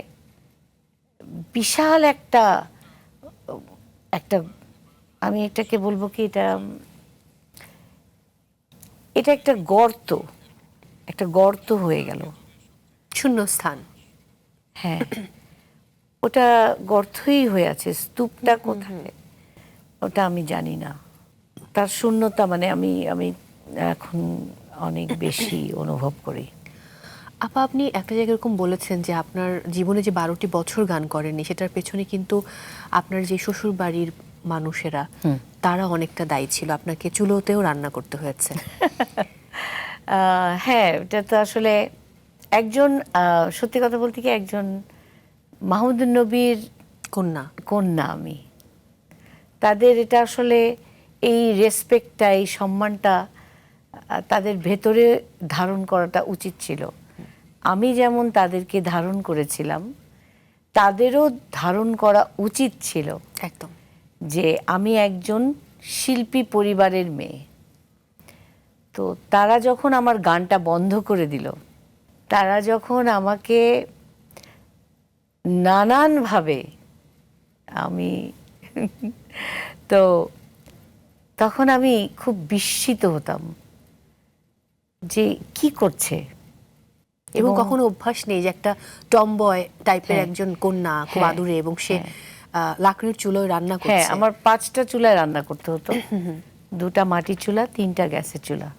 বিশাল একটা একটা আমি এটাকে বলবো কি, এটা একটা গর্ত হয়ে গেল, শূন্যস্থান। হ্যাঁ, ওটা গর্তই হয়ে আছে। স্তূপটা কোথায় ওটা আমি জানি না। তার শূন্যতা মানে আমি এখন অনেক বেশি অনুভব করি। আপা, আপনি একটা জায়গায় এরকম বলেছেন যে আপনার জীবনে যে 12টি বছর গান করেননি, সেটার পেছনে কিন্তু আপনার যে শ্বশুর বাড়ির মানুষেরা, তারা অনেকটা দায়ী ছিল, আপনাকে চুলোতেও রান্না করতে হয়েছে। হ্যাঁ, এটা তো আসলে একজন, সত্যি কথা বলতে কি, একজন মাহমুদুন নবীর কন্যা আমি। তাদের এটা আসলে এই রেসপেক্টটা, এই সম্মানটা তাদের ভেতরে ধারণ করাটা উচিত ছিল। আমি যেমন তাদেরকে ধারণ করেছিলাম, তাদেরও ধারণ করা উচিত ছিল। একদম, যে আমি একজন শিল্পী পরিবারের মেয়ে। তো তারা যখন আমার গানটা বন্ধ করে দিল, তারা যখন আমাকে নানানভাবে, আমি তো তখন আমি খুব বিস্মিত হতাম যে কি করছে। এবং কখনো অভ্যাস নেই যে একটা টমবয় টাইপের একজন কন্যা, খুব হ্যাঁ, আদুরে, এবং সে লাকড়ির চুলোয় রান্না করছে। হ্যাঁ, আমার 5টা চুলায় রান্না করতে হতো, 2টা মাটির চুলা, 3টা গ্যাসের চুলা।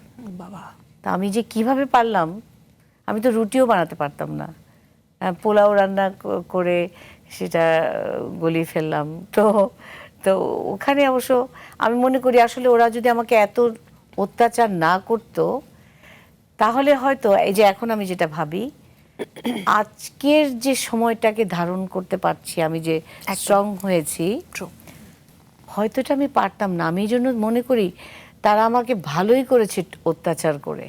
বাবা, তা আমি যে কিভাবে পারলাম, আমি তো রুটিও বানাতে পারতাম না, পোলাও রান্না করে সেটা গলিয়ে ফেললাম। তো তো ওখানে অবশ্য আমি মনে করি আসলে ওরা যদি আমাকে এত অত্যাচার না করতো, তাহলে হয়তো এই যে এখন আমি যেটা ভাবি, আজকের যে সময়টাকে ধারণ করতে পারছি, আমি যে স্ট্রং হয়েছি, হয়তো এটা আমি পারতাম না। আমি এই জন্য মনে করি তারা আমাকে ভালোই করেছে অত্যাচার করে।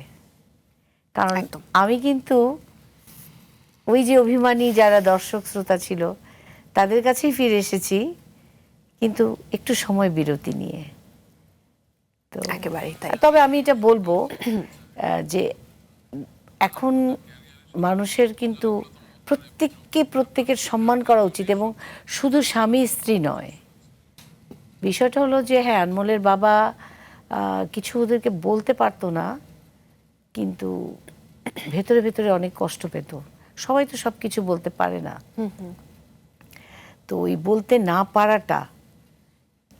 কারণ আমি কিন্তু ওই যে অভিমানী যারা দর্শক শ্রোতা ছিল, তাদের কাছেই ফিরে এসেছি, কিন্তু একটু সময় বিরতি নিয়ে। তো একেবারেই তাই। তবে আমি এটা বলবো যে এখন মানুষের কিন্তু প্রত্যেকের সম্মান করা উচিত, এবং শুধু স্বামী স্ত্রী নয়। বিষয়টা হলো যে হ্যাঁ, আনমোলের বাবা কিছু ওদেরকে বলতে পারতো না, কিন্তু ভেতরে ভেতরে অনেক কষ্ট পেত। সবাই তো সব কিছু বলতে পারে না। তো ওই বলতে না পারাটা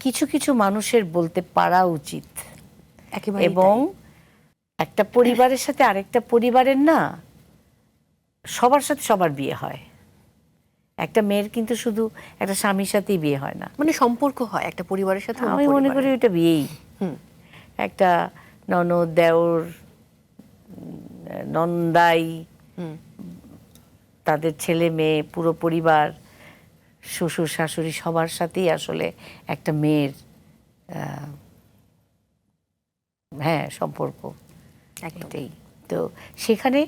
কিছু কিছু মানুষের বলতে পারা উচিত। একেবারে এবং একটা পরিবারের সাথে আরেকটা পরিবারের না, সবার সাথে সবার বিয়ে হয়। একটা মেয়ের কিন্তু শুধু একটা স্বামীর সাথেই বিয়ে হয় না। মানে সম্পর্ক হয় একটা পরিবারের সাথে অন্য আমি মনে করি পরিবারের। ওইটা বিয়েই। একটা ননদ, দেওর, নন্দাই, তাদের ছেলে মেয়ে, পুরো পরিবার, শ্বশুর শাশুড়ি, সবার সাথেই আসলে একটা মেয়ের হ্যাঁ সম্পর্ক এটাই। তো সেখানে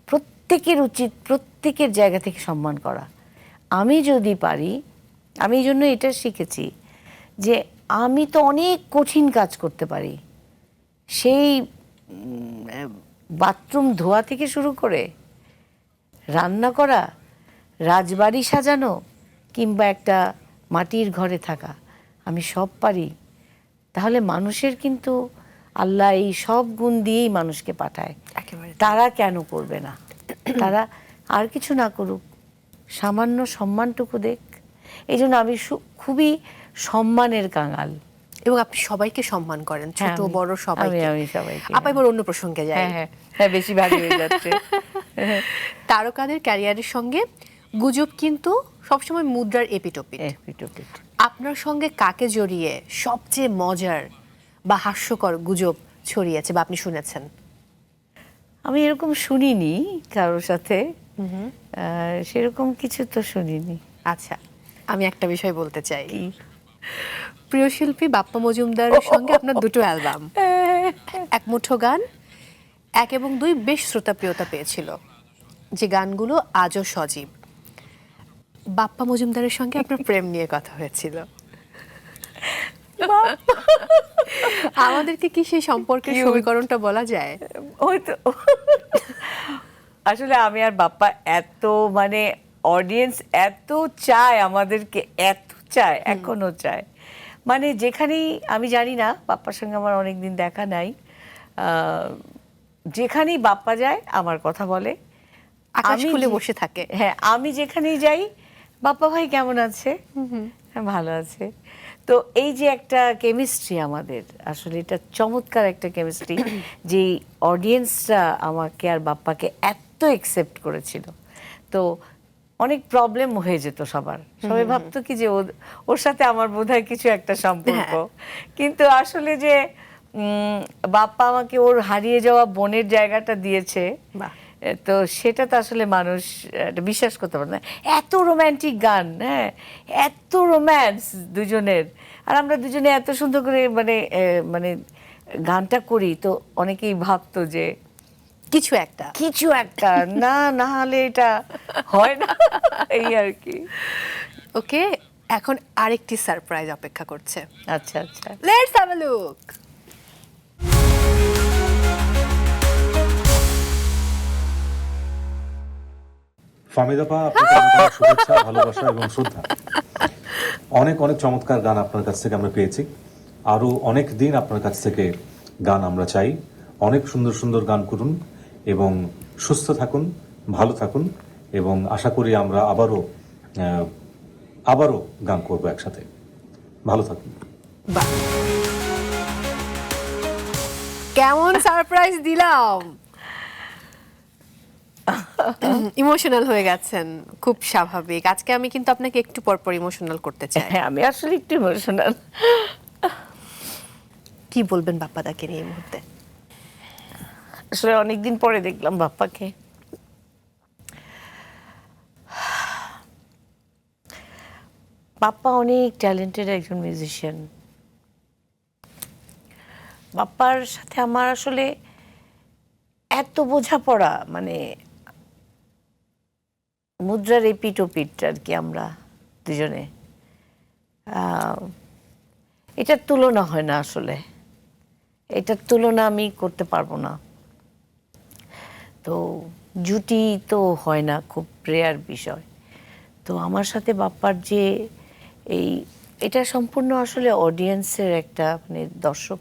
প্রত্যেকের উচিত প্রত্যেকের জায়গা থেকে সম্মান করা। আমি যদি পারি, আমি এই জন্য এটা শিখেছি যে আমি তো অনেক কঠিন কাজ করতে পারি, সেই বাথরুম ধোয়া থেকে শুরু করে রান্না করা, রাজবাড়ি সাজানো, কিংবা একটা মাটির ঘরে থাকা, আমি সব পারি। তাহলে মানুষের কিন্তু আল্লাহ এই সব গুণ দিয়েই মানুষকে পাঠায়। একেবারে তারা কেন করবে না? তারা আর কিছু না করুক, সামান্য সম্মানটুকু দেখ। এই জন্য আমি খুবই সম্মানের কাঙাল। এবং আপনি সবাইকে সম্মান করেন, ছোট আমি- বড় সবাইকে। আমি সবাইকে। আপা এবার অন্য প্রসঙ্গে যাই। হ্যাঁ হ্যাঁ হ্যাঁ, বেশি ভারী হয়ে যাচ্ছে। তারকাদের ক্যারিয়ারের সঙ্গে গুজব কিন্তু সবসময় মুদ্রার এপিটোপিট। এপিটোপিট। আপনার সঙ্গে কাকে জড়িয়ে সবচেয়ে মজার বা হাস্যকর গুজব ছড়িয়েছে বা আপনি শুনেছেন? আমি এরকম শুনিনি কারোর সাথে, সেরকম কিছু তো শুনিনি। আচ্ছা, আমি একটা বিষয় বলতে চাই। প্রিয় শিল্পী বাপ্পা মজুমদারের সঙ্গে আপনার দুটো অ্যালবাম, এক মুঠো গান 1 এবং 2 বেশ শ্রোতাপ্রিয়তা পেয়েছিল, যে গানগুলো আজও সজীব। বাপ্পা মজুমদারের সঙ্গে আপনার প্রেম নিয়ে কথা হয়েছিল। আমাদেরকে কি সেই সম্পর্কের সমীকরণটা বলা যায়? ওই তো আসলে আমি আর বাপ্পা এত মানে অডিয়েন্স এত চায় আমাদেরকে, এত চায়, এখনো চায়। মানে যেখানেই, আমি জানি না, বাপ্পার সঙ্গে আমার অনেকদিন দেখা নাই, যেখানেই বাপ্পা যায় আমার কথা বলে, আকাশ আমি খুলে বসে থাকে। হ্যাঁ, আমি যেখানেই যাই, বাপ্পা ভাই কেমন আছে? হ্যাঁ, ভালো আছে। তো এই যে একটা কেমিস্ট্রি আমাদের, আসলে এটা চমৎকার একটা কেমিস্ট্রি, যে অডিয়েন্সরা আমাকে আর বাপ্পাকে এত একসেপ্ট করেছিল। তো অনেক প্রবলেম হয়ে যেত সবার, সবাই ভাবতো কি যে ওর সাথে আমার বোধহয় কিছু একটা সম্পর্ক, কিন্তু আসলে যে বাপ্পা আমাকে ওর হারিয়ে যাওয়া বোনের জায়গাটা দিয়েছে, বাহ। তো সেটা তো আসলে মানুষ বিশ্বাস করতে পারে না। এত রোম্যান্টিক গান, হ্যাঁ, এত রোম্যান্স দুজনের, আর আমরা দুজনে এত সুন্দর করে মানে মানে গানটা করি, তো অনেকেই ভাবতো যে কিছু একটা না না হলে এটা হয় না, এই আর কি। ওকে, এখন আরেকটি সারপ্রাইজ অপেক্ষা করছে। আচ্ছা আচ্ছা, let's have a look. Fahmida আপা, আপনাকে অনেক অনেক শুভেচ্ছা, ভালোবাসা এবং শ্রদ্ধা। অনেক অনেক চমৎকার গান আপনার কাছ থেকে আমরা পেয়েছি। আরো অনেক দিন আপনার কাছ থেকে গান আমরা চাই। অনেক সুন্দর সুন্দর গান করুন এবং সুস্থ থাকুন, ভালো থাকুন, এবং আশা করি আমরা আবারও গান করবো একসাথে। ভালো থাকুন। বাহ, কেমন সারপ্রাইজ দিলাম! ইমোশনাল হয়ে গেছেন, খুব স্বাভাবিক। আজকে আমি কিন্তু আপনাকে একটু পরপর ইমোশনাল করতে চাই। হ্যাঁ, আমি আসলে একটু ইমোশনাল। কি বলবেন বাপ্পাদাকে নিয়ে এই মুহূর্তে? আসলে অনেকদিন পরে দেখলাম বাপ্পাকে। বাপ্পা অনেক ট্যালেন্টেড একজন মিউজিশিয়ান। বাপ্পার সাথে আমার আসলে এত বোঝাপড়া, মানে মুদ্রার এপিটোপিট আর কি, আমরা দুজনে, এটার তুলনা হয় না। আসলে এটার তুলনা আমি করতে পারবো না। তো জুটি তো হয় না, খুব রেয়ার বিষয়। তো আমার সাথে বাপ্পার যে এটা সম্পূর্ণ আসলে অডিয়েন্সের একটা মানে দর্শক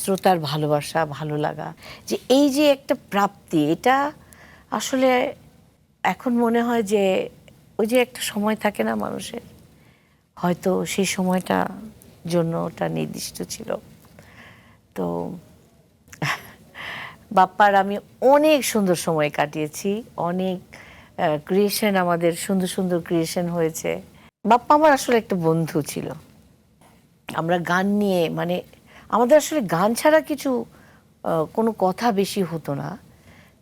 শ্রোতার ভালোবাসা, ভালো লাগা, যে এই যে একটা প্রাপ্তি, এটা আসলে এখন মনে হয় যে ওই যে একটা সময় থাকে না মানুষের, হয়তো সেই সময়টা জন্য ওটা নির্দিষ্ট ছিল। তো বাপ্পার আমি অনেক সুন্দর সময় কাটিয়েছি, অনেক ক্রিয়েশন, আমাদের সুন্দর সুন্দর ক্রিয়েশন হয়েছে। বাপ্পা আমার আসলে একটা বন্ধু ছিল। আমরা গান নিয়ে মানে আমাদের আসলে গান ছাড়া কিছু কোনো কথা বেশি হতো না,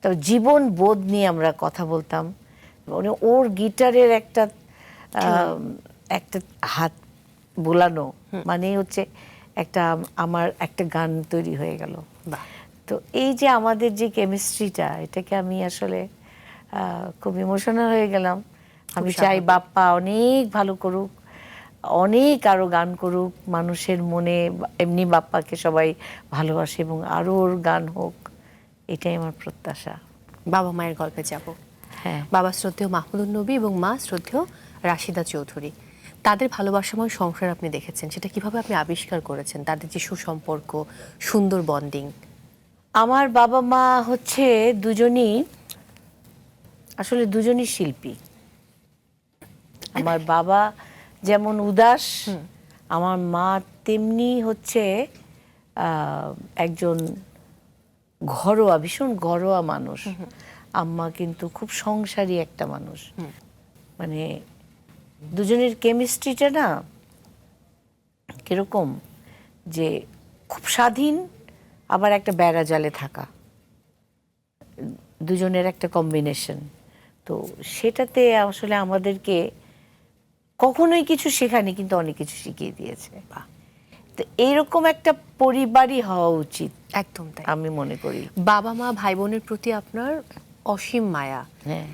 তবে জীবন বোধ নিয়ে আমরা কথা বলতাম। মানে ওর গিটারের একটা একটা হাত বোলানো মানে হচ্ছে একটা আমার একটা গান তৈরি হয়ে গেল। তো এই যে আমাদের যে কেমিস্ট্রিটা, এটাকে আমি আসলে খুব ইমোশনাল হয়ে গেলাম। আমি চাই বাপ্পা অনেক ভালো করুক, অনেক আরো গান করুক, মানুষের মনে এমনি বাপ্পাকে সবাই ভালোবাসে এবং আরো ওর গান হোক, এটাই আমার প্রত্যাশা। বাবা মায়ের গল্পে যাব। হ্যাঁ, বাবা শ্রদ্ধেয় মাহমুদুন নবী এবং মা শ্রদ্ধেয় রাশিদা চৌধুরী, তাদের ভালোবাসাময় সংসার আপনি দেখেছেন, সেটা কিভাবে আপনি আবিষ্কার করেছেন? তাদের যে সুসম্পর্ক, সুন্দর বন্ডিং। আমার বাবা মা হচ্ছে দুজনই শিল্পী। আমার বাবা যেমন উদাস, আমার মা তেমনি হচ্ছে একজন ঘরোয়া, ভীষণ ঘরোয়া মানুষ। আম্মা কিন্তু খুব সংসারী একটা মানুষ। মানে দুজনের কেমিস্ট্রিটা না কিরকম, যে খুব স্বাধীন, আবার একটা বেড়া জালে থাকা, দুজনের একটা কম্বিনেশন। তো সেটাতে আসলে আমাদেরকে কখনোই কিছু শেখানি, কিন্তু অনেক কিছু শিখিয়ে দিয়েছে। তো এইরকম একটা পরিবারই হওয়া উচিত, একদম তাই আমি মনে করি। বাবা মা ভাই বোনের প্রতি আপনার অসীম মায়া। হ্যাঁ,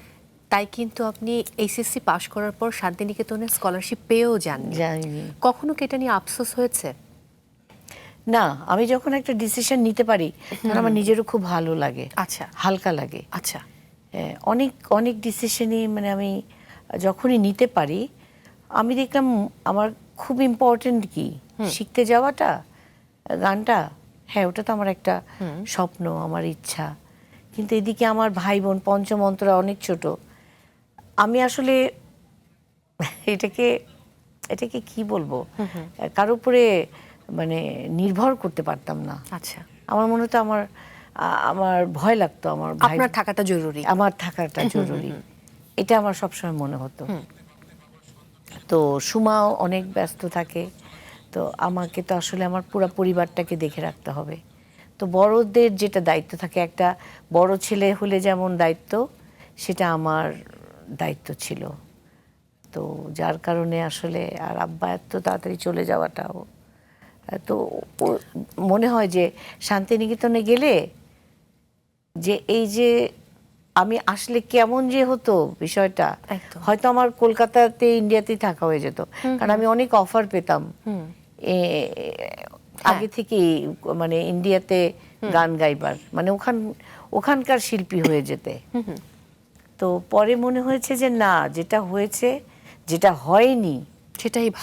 তাই কিন্তু আপনি এইচএসসি পাশ করার পর শান্তিনিকেতনে স্কলারশিপ পেয়েও যাননি। জানি কখনো কি এটা নিয়ে আফসোস হয়েছে? না, আমি যখন একটা ডিসিশন নিতে পারি তখন আমার নিজেরও খুব ভালো লাগে, আচ্ছা হালকা লাগে। আচ্ছা। অনেক অনেক ডিসিশনই মানে আমি যখনই নিতে পারি, আমি দেখলাম আমার খুব ইম্পর্টেন্ট কি শিখতে যাওয়াটা, গানটা। হ্যাঁ, ওটা তো আমার একটা স্বপ্ন, আমার ইচ্ছা। কিন্তু এদিকে আমার ভাই বোন পঞ্চম অন্তরা অনেক ছোট। আমি আসলে এটাকে কি বলবো, কারো উপরে মানে নির্ভর করতে পারতাম না। আচ্ছা, আমার মনে হতো আমার ভয় লাগতো, আমার ভাই, আপনার থাকাটা জরুরি। আমার থাকাটা জরুরি, এটা আমার সবসময় মনে হতো। তো সুমাও অনেক ব্যস্ত থাকে, তো আমাকে তো আসলে আমার পুরো পরিবারটাকে দেখে রাখতে হবে। তো বড়দের যেটা দায়িত্ব থাকে, একটা বড় ছেলে হলে যেমন দায়িত্ব, সেটা আমার দায়িত্ব ছিল। তো যার কারণে আসলে আর আব্বা এত তাড়াতাড়ি চলে যাওয়াটাও, তো মনে হয় যে শান্তিনিকেতনে গেলে যে এই যে আমি আসলে কেমন যে হতো বিষয়টা, একদম। হয়তো আমার কলকাতাতে ইন্ডিয়াতেই থাকা হয়ে যেত, কারণ আমি অনেক অফার পেতাম আগে থেকেই, মানে ইন্ডিয়াতে গান গাইবার, মানে ওখানকার শিল্পী হয়ে যেতে। তো পরে মনে হয়েছে যে না, যেটা হয়েছে, যেটা হয়নি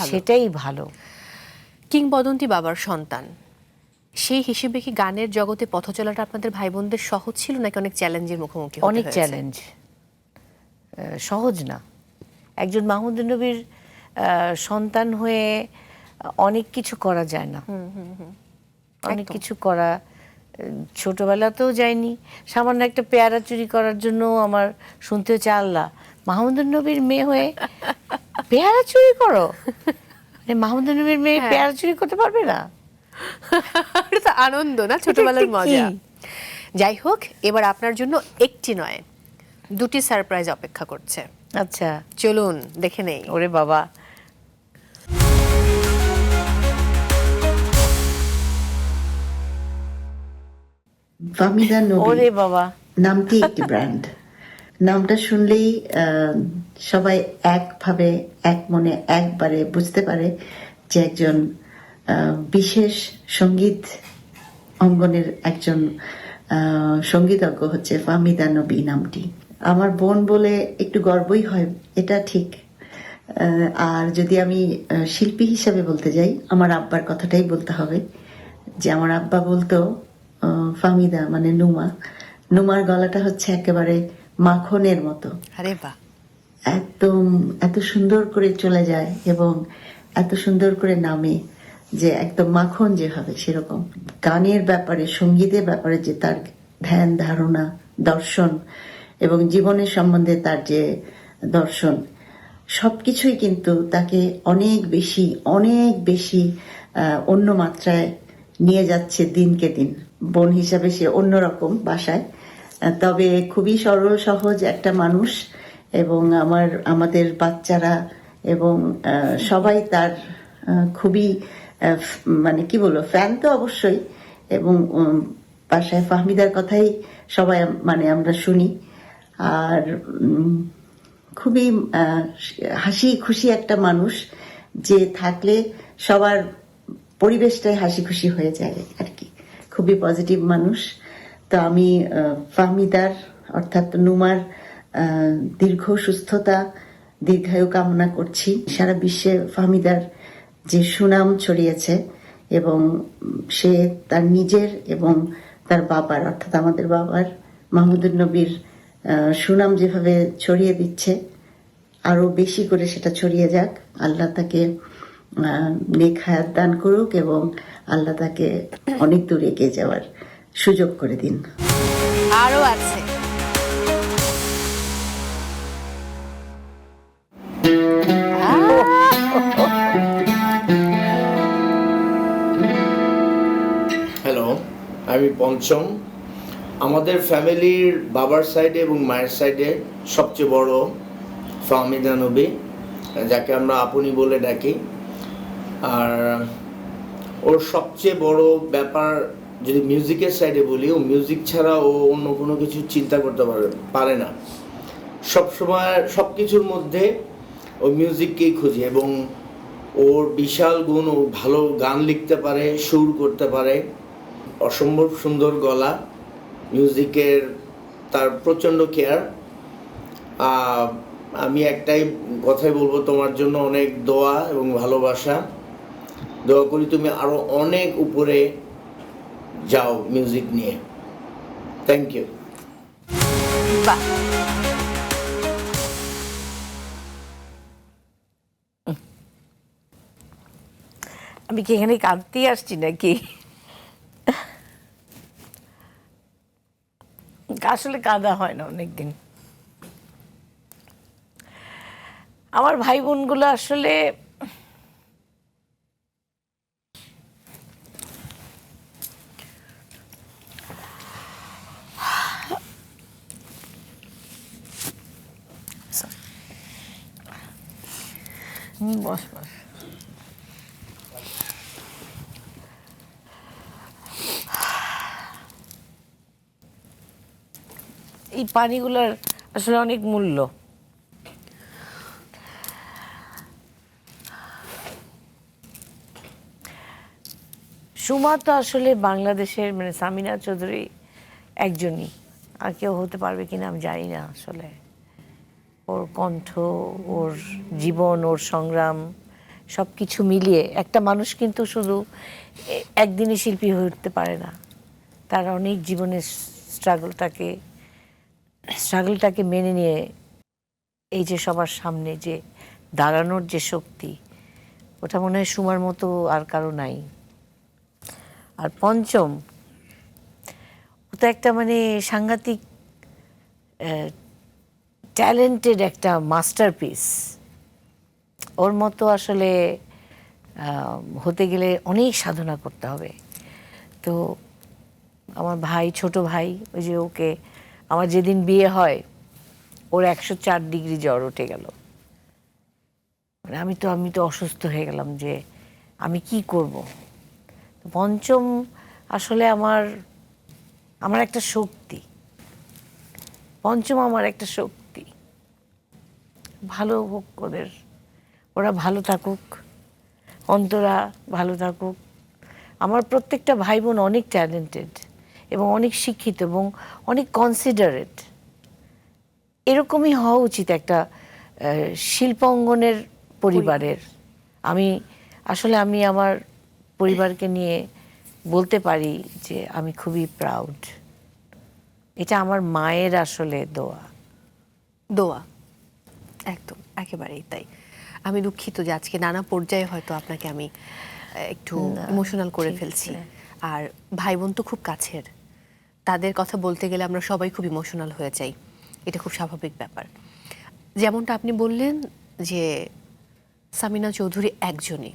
সেটাই ভালো। কিংবদন্তি বাবার সন্তান, সেই হিসেবে কি গানের জগতে পথ চলাটা আপনাদের ভাই বোনদের সহজ ছিল নাকি অনেক চ্যালেঞ্জের মুখোমুখি হতে অনেক হয়েছে? চ্যালেঞ্জ, সহজ না। একজন মাহমুদুন নবীর সন্তান হয়ে অনেক কিছু করা যায় না, অনেক কিছু করা ছোটবেলাতেও যায়নি। সামান্য একটা পেয়ারা চুরি করার জন্য আমার শুনতে হচ্ছে, আল্লাহ, মাহমুদুন নবীর মেয়ে হয়ে পেয়ারা চুরি করো? মানে মাহমুদুন নবীর মেয়ে পেয়ারা চুরি করতে পারবে না? এটা তো আনন্দ না, ছোটবেলার এটা কি? মজা। যাই হোক, এবার আপনার জন্য একটি নয়, দুটি সারপ্রাইজ অপেক্ষা করছে। আচ্ছা, চলুন দেখে নেই। ওরে বাবা, ফাহমিদা নবী ওরে বাবা, নামটি একটি ব্র্যান্ড। নামটা শুনলেই সবাই একভাবে, এক মনে, একবারে বুঝতে পারে যে একজন বিশেষ সঙ্গীত অঙ্গনের একজন সঙ্গীতজ্ঞ হচ্ছে ফাহমিদা নবী নামটি। আমার বোন বলে একটু গর্বই হয়, এটা ঠিক। আর যদি আমি শিল্পী হিসাবে বলতে যাই, আমার আব্বার কথাটাই বলতে হবে, যে আমার আব্বা বলতো ফাহমিদা মানে নুমার গলাটা হচ্ছে একেবারে মাখনের মতো, আরে বাহ, একদম এত সুন্দর করে চলে যায় এবং এত সুন্দর করে নামে, যে একদম মাখন যেভাবে, সেরকম গানের ব্যাপারে, সঙ্গীতের ব্যাপারে যে তার ধ্যান ধারণা, দর্শন এবং জীবনের সম্বন্ধে তার যে দর্শন, সবকিছুই কিন্তু তাকে অনেক বেশি অন্য মাত্রায় নিয়ে যাচ্ছে দিনকে দিন। বোন হিসাবে সে অন্যরকম বাসায়, তবে খুবই সরল সহজ একটা মানুষ, এবং আমাদের বাচ্চারা এবং সবাই তার খুবই মানে কি বলবো, ফ্যান তো অবশ্যই। এবং বাসায় ফাহমিদার কথাই সবাই মানে আমরা শুনি। আর খুবই হাসি খুশি একটা মানুষ, যে থাকলে সবার পরিবেশটাই হাসি খুশি হয়ে যায় আর কি। খুবই পজিটিভ মানুষ। তো আমি ফাহমিদার অর্থাৎ নুমার দীর্ঘ সুস্থতা, দীর্ঘায়ু কামনা করছি। সারা বিশ্বে ফাহমিদার যে সুনাম ছড়িয়েছে, এবং সে তার নিজের এবং তার বাবার অর্থাৎ আমাদের বাবার মাহমুদুর নবীর সুনাম যেভাবে ছড়িয়ে দিচ্ছে, আরো বেশি করে সেটা ছড়িয়ে যাক। আল্লাহ তাকে নেক হায়াত দান করুক এবং আল্লাহ তাকে অনেক দূর এগিয়ে যাওয়ার সুযোগ করে দিন। আরো আছে। হ্যালো, আমি পঞ্চম। আমাদের ফ্যামিলির বাবার সাইডে এবং মায়ের সাইডে সবচেয়ে বড় ফাহমিদা নবী, যাকে আমরা আপনি বলে ডাকি। আর ওর সবচেয়ে বড় ব্যাপার, যদি মিউজিকের সাইডে বলি, ও মিউজিক ছাড়া ও অন্য কোনো কিছু চিন্তা করতে পারে না। সবসময় সব কিছুর মধ্যে ও মিউজিককেই খুঁজে, এবং ওর বিশাল গুণ, ও ভালো গান লিখতে পারে, সুর করতে পারে, অসম্ভব সুন্দর গলা, মিউজিকের তার প্রচণ্ড কেয়ার। আমি একটাই কথাই বলবো, তোমার জন্য অনেক দোয়া এবং ভালোবাসা। দোয়া করি তুমি আরো অনেক উপরে যাও মিউজিক নিয়ে। Thank you. বাহ, আমি কি এখানে কাঁদতেই আসছি নাকি? আসলে কাঁদা হয় না অনেকদিন। আমার ভাই বোনগুলো আসলে বস বস। এই পানিগুলোর আসলে অনেক মূল্য। সুমা তো আসলে বাংলাদেশের মানে সামিনা চৌধুরী একজনই, আর কেউ হতে পারবে কিনা আমি জানি না। আসলে ওর কণ্ঠ, ওর জীবন, ওর সংগ্রাম সব কিছু মিলিয়ে একটা মানুষ কিন্তু শুধু একদিনই শিল্পী হয়ে উঠতে পারে না। তার অনেক জীবনের স্ট্রাগলটাকে মেনে নিয়ে এই যে সবার সামনে যে দাঁড়ানোর যে শক্তি, ওটা মনে হয় সুমার মতো আর কারো নাই। আর পঞ্চম, ও তো একটা মানে সাংঘাতিক ট্যালেন্টেড একটা মাস্টারপিস। ওর মতো আসলে হতে গেলে অনেক সাধনা করতে হবে। তো আমার ভাই, ছোট ভাই, ওই যে ওকে, আমার যেদিন বিয়ে হয় ওর 104 ডিগ্রি জ্বর উঠে গেল। মানে আমি তো অসুস্থ হয়ে গেলাম যে আমি কি করব। তো পঞ্চম আসলে আমার একটা শক্তি। পঞ্চম আমার একটা শক্তি। ভালো হোক ওরা ভালো থাকুক, অন্তরা ভালো থাকুক। আমার প্রত্যেকটা ভাই বোন অনেক ট্যালেন্টেড, এবং অনেক শিক্ষিত এবং অনেক কনসিডারেট। এরকমই হওয়া উচিত একটা শিল্পাঙ্গনের পরিবারের। আমি আমার পরিবারকে নিয়ে বলতে পারি যে আমি খুবই প্রাউড। এটা আমার মায়ের আসলে দোয়া, একদম একেবারেই তাই। আমি দুঃখিত যে আজকে নানা পর্যায়ে হয়তো আপনাকে আমি একটু ইমোশনাল করে ফেলছি। আর ভাই বোন তো খুব কাছের, তাদের কথা বলতে গেলে আমরা সবাই খুব ইমোশনাল হয়ে যাই, এটা খুব স্বাভাবিক ব্যাপার। যেমনটা আপনি বললেন যে সামিনা চৌধুরী একজনই,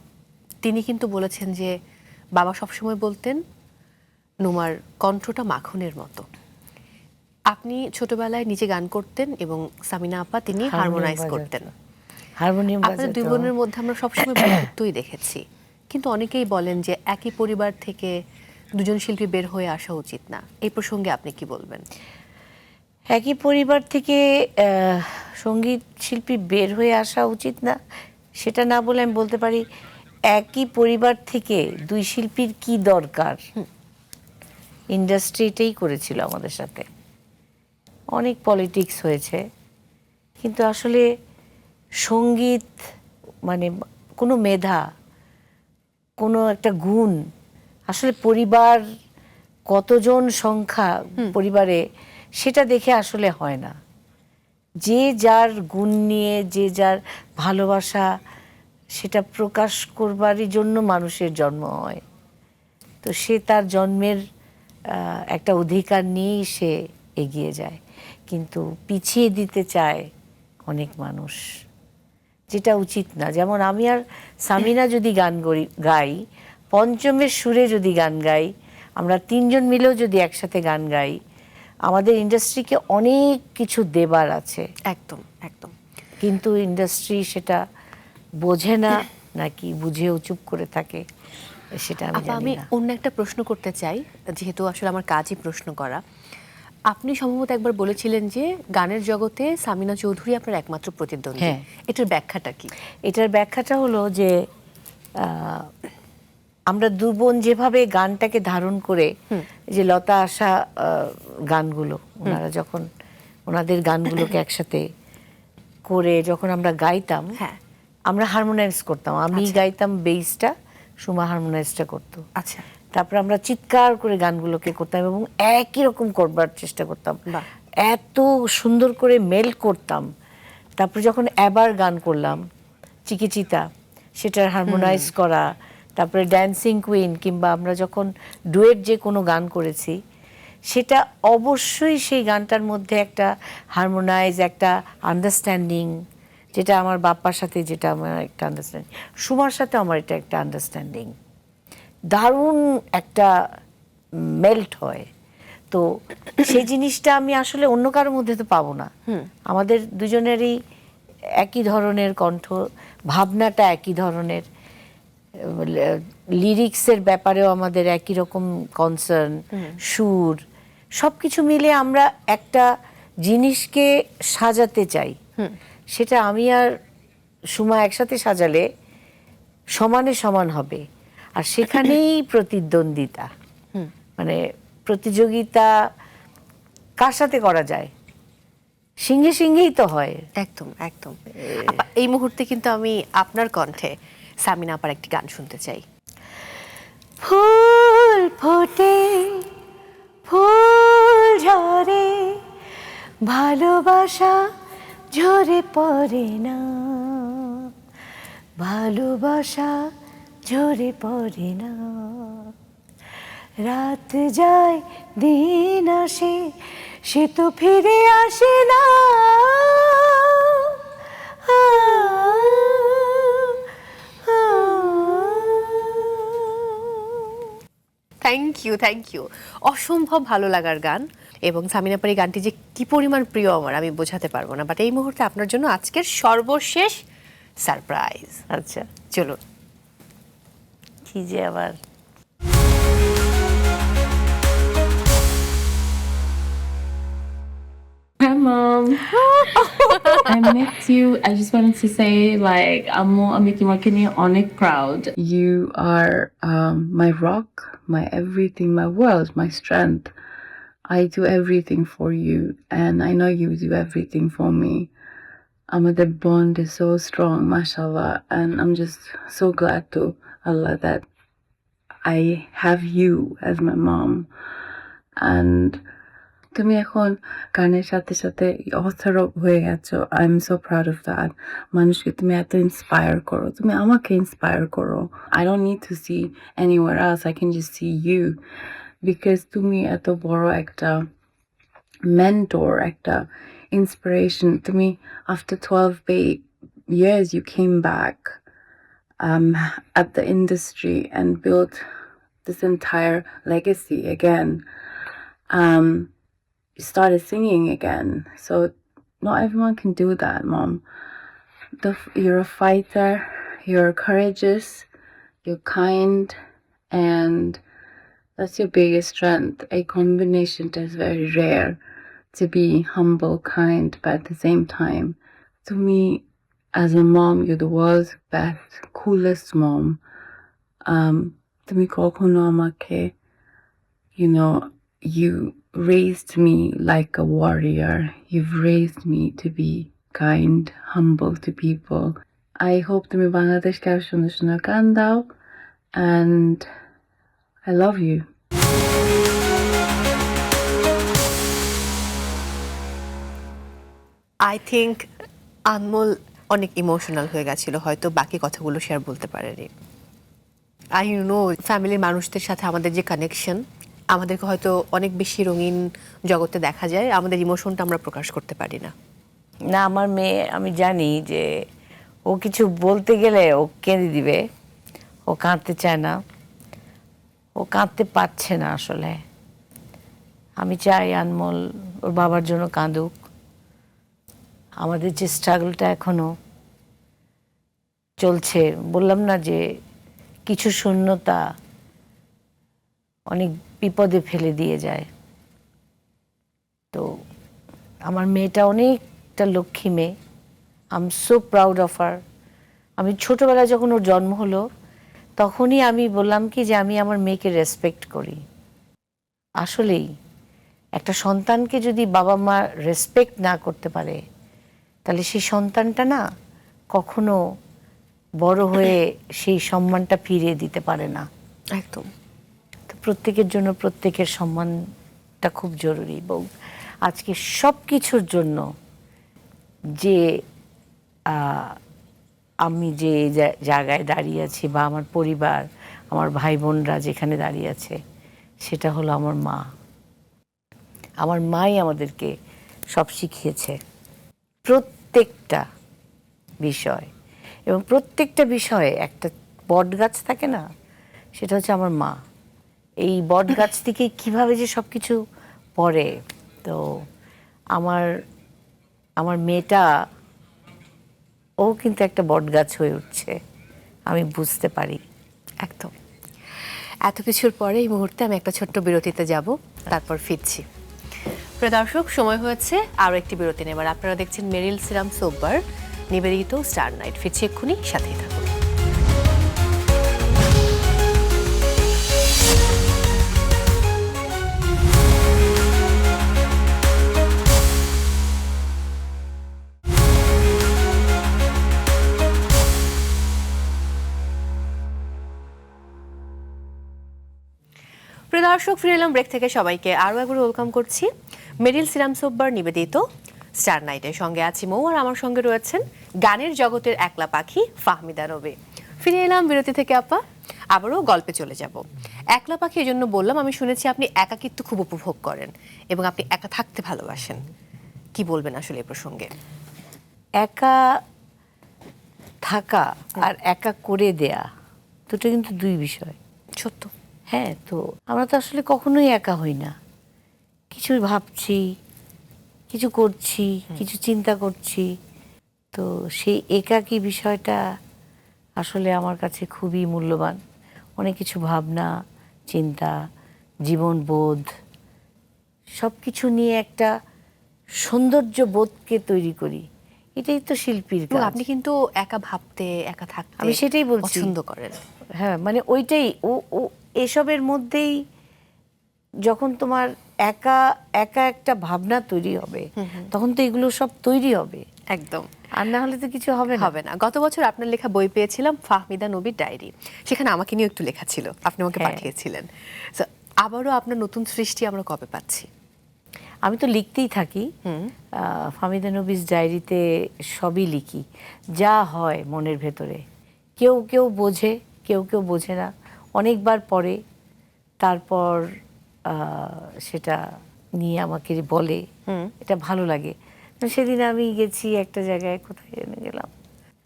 তিনি কিন্তু বলেছেন যে বাবা সবসময় বলতেন নোমার কণ্ঠটা মাখনের মতো। আপনি ছোটবেলায় নিজে গান করতেন এবং সামিনা আপা তিনি হারমোনাইজ করতেন। হারমোনিয়াম আপনাদের দুই বোনের মধ্যে আমরা সবসময় বন্ধুত্বই দেখেছি, কিন্তু অনেকেই বলেন যে একই পরিবার থেকে দুজন শিল্পী বের হয়ে আসা উচিত না। এই প্রসঙ্গে আপনি কি বলবেন? একই পরিবার থেকে সঙ্গীত শিল্পী বের হয়ে আসা উচিত না সেটা না বলে আমি বলতে পারি একই পরিবার থেকে দুই শিল্পীর কি দরকার। ইন্ডাস্ট্রি এটাই করেছিল আমাদের সাথে। অনেক পলিটিক্স হয়েছে, কিন্তু আসলে সঙ্গীত মানে কোনো মেধা, কোনো একটা গুণ, আসলে পরিবার কতজন সংখ্যা পরিবারে সেটা দেখে আসলে হয় না। যে যার গুণ নিয়ে যে যার ভালোবাসা সেটা প্রকাশ করবারই জন্য মানুষের জন্ম হয়। তো সে তার জন্মের একটা অধিকার নিয়েই সে এগিয়ে যায়, কিন্তু পিছিয়ে দিতে চায় অনেক মানুষ, যেটা উচিত না। যেমন আমি আর সামিনা যদি গান গাই, পঞ্চমের সুরে যদি গান গাই, আমরা তিনজন মিলেও যদি একসাথে গান গাই, আমাদের ইন্ডাস্ট্রিকে অনেক কিছু দেবার আছে। একদম একদম। কিন্তু ইন্ডাস্ট্রি সেটা বোঝে না, নাকি বুঝেও চুপ করে থাকে সেটা আমি জানি আমি না। অন্য একটা প্রশ্ন করতে চাই, যেহেতু আসলে আমার কাজই প্রশ্ন করা। আপনি সম্ভবত একবার বলেছিলেন যে গানের জগতে সামিনা চৌধুরী আপনার একমাত্র প্রতিদ্বন্দ্বী। হ্যাঁ। এটার ব্যাখ্যাটা কি? এটার ব্যাখ্যাটা হলো যে আমরা দু বোন যেভাবে গানটাকে ধারণ করে, যে লতা আশা গানগুলো ওনারা যখন ওনাদের গানগুলোকে একসাথে করে যখন আমরা গাইতাম, হ্যাঁ, আমরা হারমোনাইজ করতাম। আমি গাইতাম বেসটা, সুমা হারমোনাইজটা করতো। আচ্ছা। তারপর আমরা চিৎকার করে গানগুলোকে করতাম এবং একই রকম করবার চেষ্টা করতাম, বাহ। এত সুন্দর করে মেল করতাম। তারপর যখন এবার গান করলাম চিকিচিতা, সেটার হারমোনাইজ করা, তারপরে ড্যান্সিং কুইন, কিংবা আমরা যখন ডুয়েট যে কোনো গান করেছি, সেটা অবশ্যই সেই গানটার মধ্যে একটা হারমোনাইজ, একটা আন্ডারস্ট্যান্ডিং, যেটা আমার বাপ্পার সাথে যেটা আমার একটা আন্ডারস্ট্যান্ডিং, সুমার সাথে আমার এটা একটা আন্ডারস্ট্যান্ডিং, দারুণ একটা মেল্ট হয়। তো সেই জিনিসটা আমি আসলে অন্য কারোর মধ্যে তো পাবো না। আমাদের দুজনেরই একই ধরনের কণ্ঠ, ভাবনাটা একই ধরনের, লিরিক্সের ব্যাপারেও আমাদের একই রকম কনসার্ন, সুর, সব কিছু মিলে আমরা একটা জিনিসকে সাজাতে চাই। সেটা আমি আর সুমা একসাথে সাজালে সমানে সমান হবে। আর সেখানেই প্রতিদ্বন্দ্বিতা, মানে প্রতিযোগিতা কার সাথে করা যায়, সিংহে সিংহেই তো হয়। একদম একদম। আপা, এই মুহূর্তে কিন্তু আমি আপনার কণ্ঠে সামিনা আপার একটি গান শুনতে চাই। ফুল ফোটে, ফুল ঝরে, ভালোবাসা ঝরে পড়ে না, ভালোবাসা ঝরে পড়ে না, রাত যায় দিন আসে, সে তো ফিরে আসে না। Thank you. অসম্ভব ভালো লাগার গান, এবং সামিনা আপার এই গানটি যে কি পরিমাণ প্রিয় আমার আমি বোঝাতে পারবো না। বাট এই মুহূর্তে আপনার জন্য আজকের সর্বশেষ সারপ্রাইজ। আচ্ছা, চলুন। কি যে আবার Mom. I miss you. I just wanted to say, like, amo ami kimakini onek proud. You are my rock, my everything, my world, my strength. I do everything for you, and I know you do everything for me. The bond is so strong, mashallah, and I'm just so glad to Allah that I have you as my mom. And তুমি এখন গানের সাথে সাথে author হয়ে গেছো। I am so proud of that. মানুষকে তুমি এত ইন্সপায়ার করো, তুমি আমাকে ইন্সপায়ার করো। I don't need to see anywhere else, I can just see you, because তুমি এত বড় একটা mentor, একটা inspiration. তুমি after 12 years you came back at the industry and built this entire legacy again. You started singing again. So not everyone can do that, Mom. You're a fighter, you're courageous, you're kind, and that's your biggest strength. A combination that's very rare, to be humble, kind, but at the same time, to me, as a mom, you're the world's best, coolest mom. তুমি কখনো আমাকে, you know, you raised me like a warrior. You've raised me to be kind, humble to people. I hope তুমি বাংলাদেশকে আরো সুন্দর সুন্দর গান দাও, and I love you. I think Anmol অনেক ইমোশনাল হয়ে গেছিল, হয়তো বাকি কথাগুলো শেয়ার বলতে পারেনি। আই নো ফ্যামিলির মানুষদের সাথে আমাদের যে কানেকশন, আমাদেরকে হয়তো অনেক বেশি রঙিন জগতে দেখা যায়, আমাদের ইমোশনটা আমরা প্রকাশ করতে পারি না। না, আমার মেয়ে, আমি জানি যে ও কিছু বলতে গেলে ও কেঁদে দিবে, ও কাঁদতে চায় না, ও কাঁদতে পারছে না আসলে। আমি চাই আনমোল ওর বাবার জন্য কাঁদুক। আমাদের যে স্ট্রাগলটা এখনো চলছে, বললাম না যে কিছু শূন্যতা অনেক বিপদে ফেলে দিয়ে যায়। তো আমার মেয়েটা অনেকটা লক্ষ্মী মেয়ে। I am so proud of her. আমি ছোটোবেলায় যখন ওর জন্ম হলো তখনই আমি বললাম কি যে আমি আমার মেয়েকে রেসপেক্ট করি। আসলেই একটা সন্তানকে যদি বাবা মা রেসপেক্ট না করতে পারে তাহলে সেই সন্তানটা না কখনো বড় হয়ে সেই সম্মানটা ফিরিয়ে দিতে পারে না। একদম। তো প্রত্যেকের জন্য প্রত্যেকের সম্মানটা খুব জরুরি। এবং আজকে সব কিছুর জন্য যে আমি যে জায়গায় দাঁড়িয়ে আছি বা আমার পরিবার, আমার ভাই বোনরা যেখানে দাঁড়িয়ে আছে, সেটা হলো আমার মা। আমার মাই আমাদেরকে সব শিখিয়েছে, প্রত্যেকটা বিষয়। এবং প্রত্যেকটা বিষয়ে একটা বট গাছ থাকে না, সেটা হচ্ছে আমার মা। এই বট গাছ থেকে কীভাবে যে সব কিছু পড়ে। তো আমার মেয়েটা, ও কিন্তু একটা বট গাছ হয়ে উঠছে, আমি বুঝতে পারি। একদম। এত কিছুর পরে এই মুহূর্তে আমি একটা ছোট্ট বিরতিতে যাব, তারপর ফিরছি। প্রিয় দর্শক, সময় হয়েছে আরও একটি বিরতি নেবার। আপনারা দেখছেন মেরিল সিরাম সোপবার নিবেদিত স্টার নাইট। ফিরছি এক্ষুনি, সাথেই থাকুন। প্রিয় দর্শক, ফিরে এলাম ব্রেক থেকে। সবাইকে আরও একবার ওয়েলকাম করছি মেরিল সিরাম সোপবার নিবেদিত স্টার নাইটের সঙ্গে আছি মৌ, আর আমার সঙ্গে রয়েছেন গানের জগতের একলা পাখি ফাহমিদা নবী। ফিরে এলাম বিরতি থেকে আপা, আবারও গল্পে চলে যাব। একলা পাখি এই জন্য বললাম, আমি শুনেছি আপনি একাকিত্ব খুব উপভোগ করেন এবং আপনি একা থাকতে ভালোবাসেন। কি বলবেন আসলে এই প্রসঙ্গে? একা থাকা আর একা করে দেয়া দুটো কিন্তু দুই বিষয়। সত্য। হ্যাঁ, তো আমরা তো আসলে কখনোই একা হই না। কিছু ভাবছি, কিছু করছি, কিছু চিন্তা করছি। তো সেই একাকী বিষয়টা আসলে আমার কাছে খুবই মূল্যবান। অনেক কিছু ভাবনা, চিন্তা, জীবনবোধ সব কিছু নিয়ে একটা সৌন্দর্য বোধকে তৈরি করি। এটাই তো শিল্পীর এবং কাজ। আপনি কিন্তু একা ভাবতে, একা থাকতে আমি সেটাই বলছি। পছন্দ করেন। হ্যাঁ, মানে ওইটাই ও ও এসবের মধ্যেই যখন তোমার একা একা একটা ভাবনা তৈরি হবে, তখন তো এগুলো সব তৈরি হবে, একদম আর না হলে তো কিছু হবে না। হবে না। গত বছর আপনার লেখা বই পেয়েছিলাম, ফাহমিদা নবীর ডায়েরি। সেখানে আমাকে নিয়ে একটু লেখা ছিল, আপনি আমাকে হ্যাঁ। পাঠিয়েছিলেন। So, আবারও আপনার নতুন সৃষ্টি আমরা কবে পাচ্ছি? আমি তো লিখতেই থাকি। ফাহমিদা নবীর ডায়েরিতে সবই লিখি, যা হয় মনের ভেতরে। কেউ কেউ বোঝে, কেউ কেউ বোঝে না, অনেকবার পড়ে, তারপর সেটা নিয়ে আমাকে বলে, এটা ভালো লাগে। সেদিন আমি গেছি একটা জায়গায়, কোথায় জেনে গেলাম,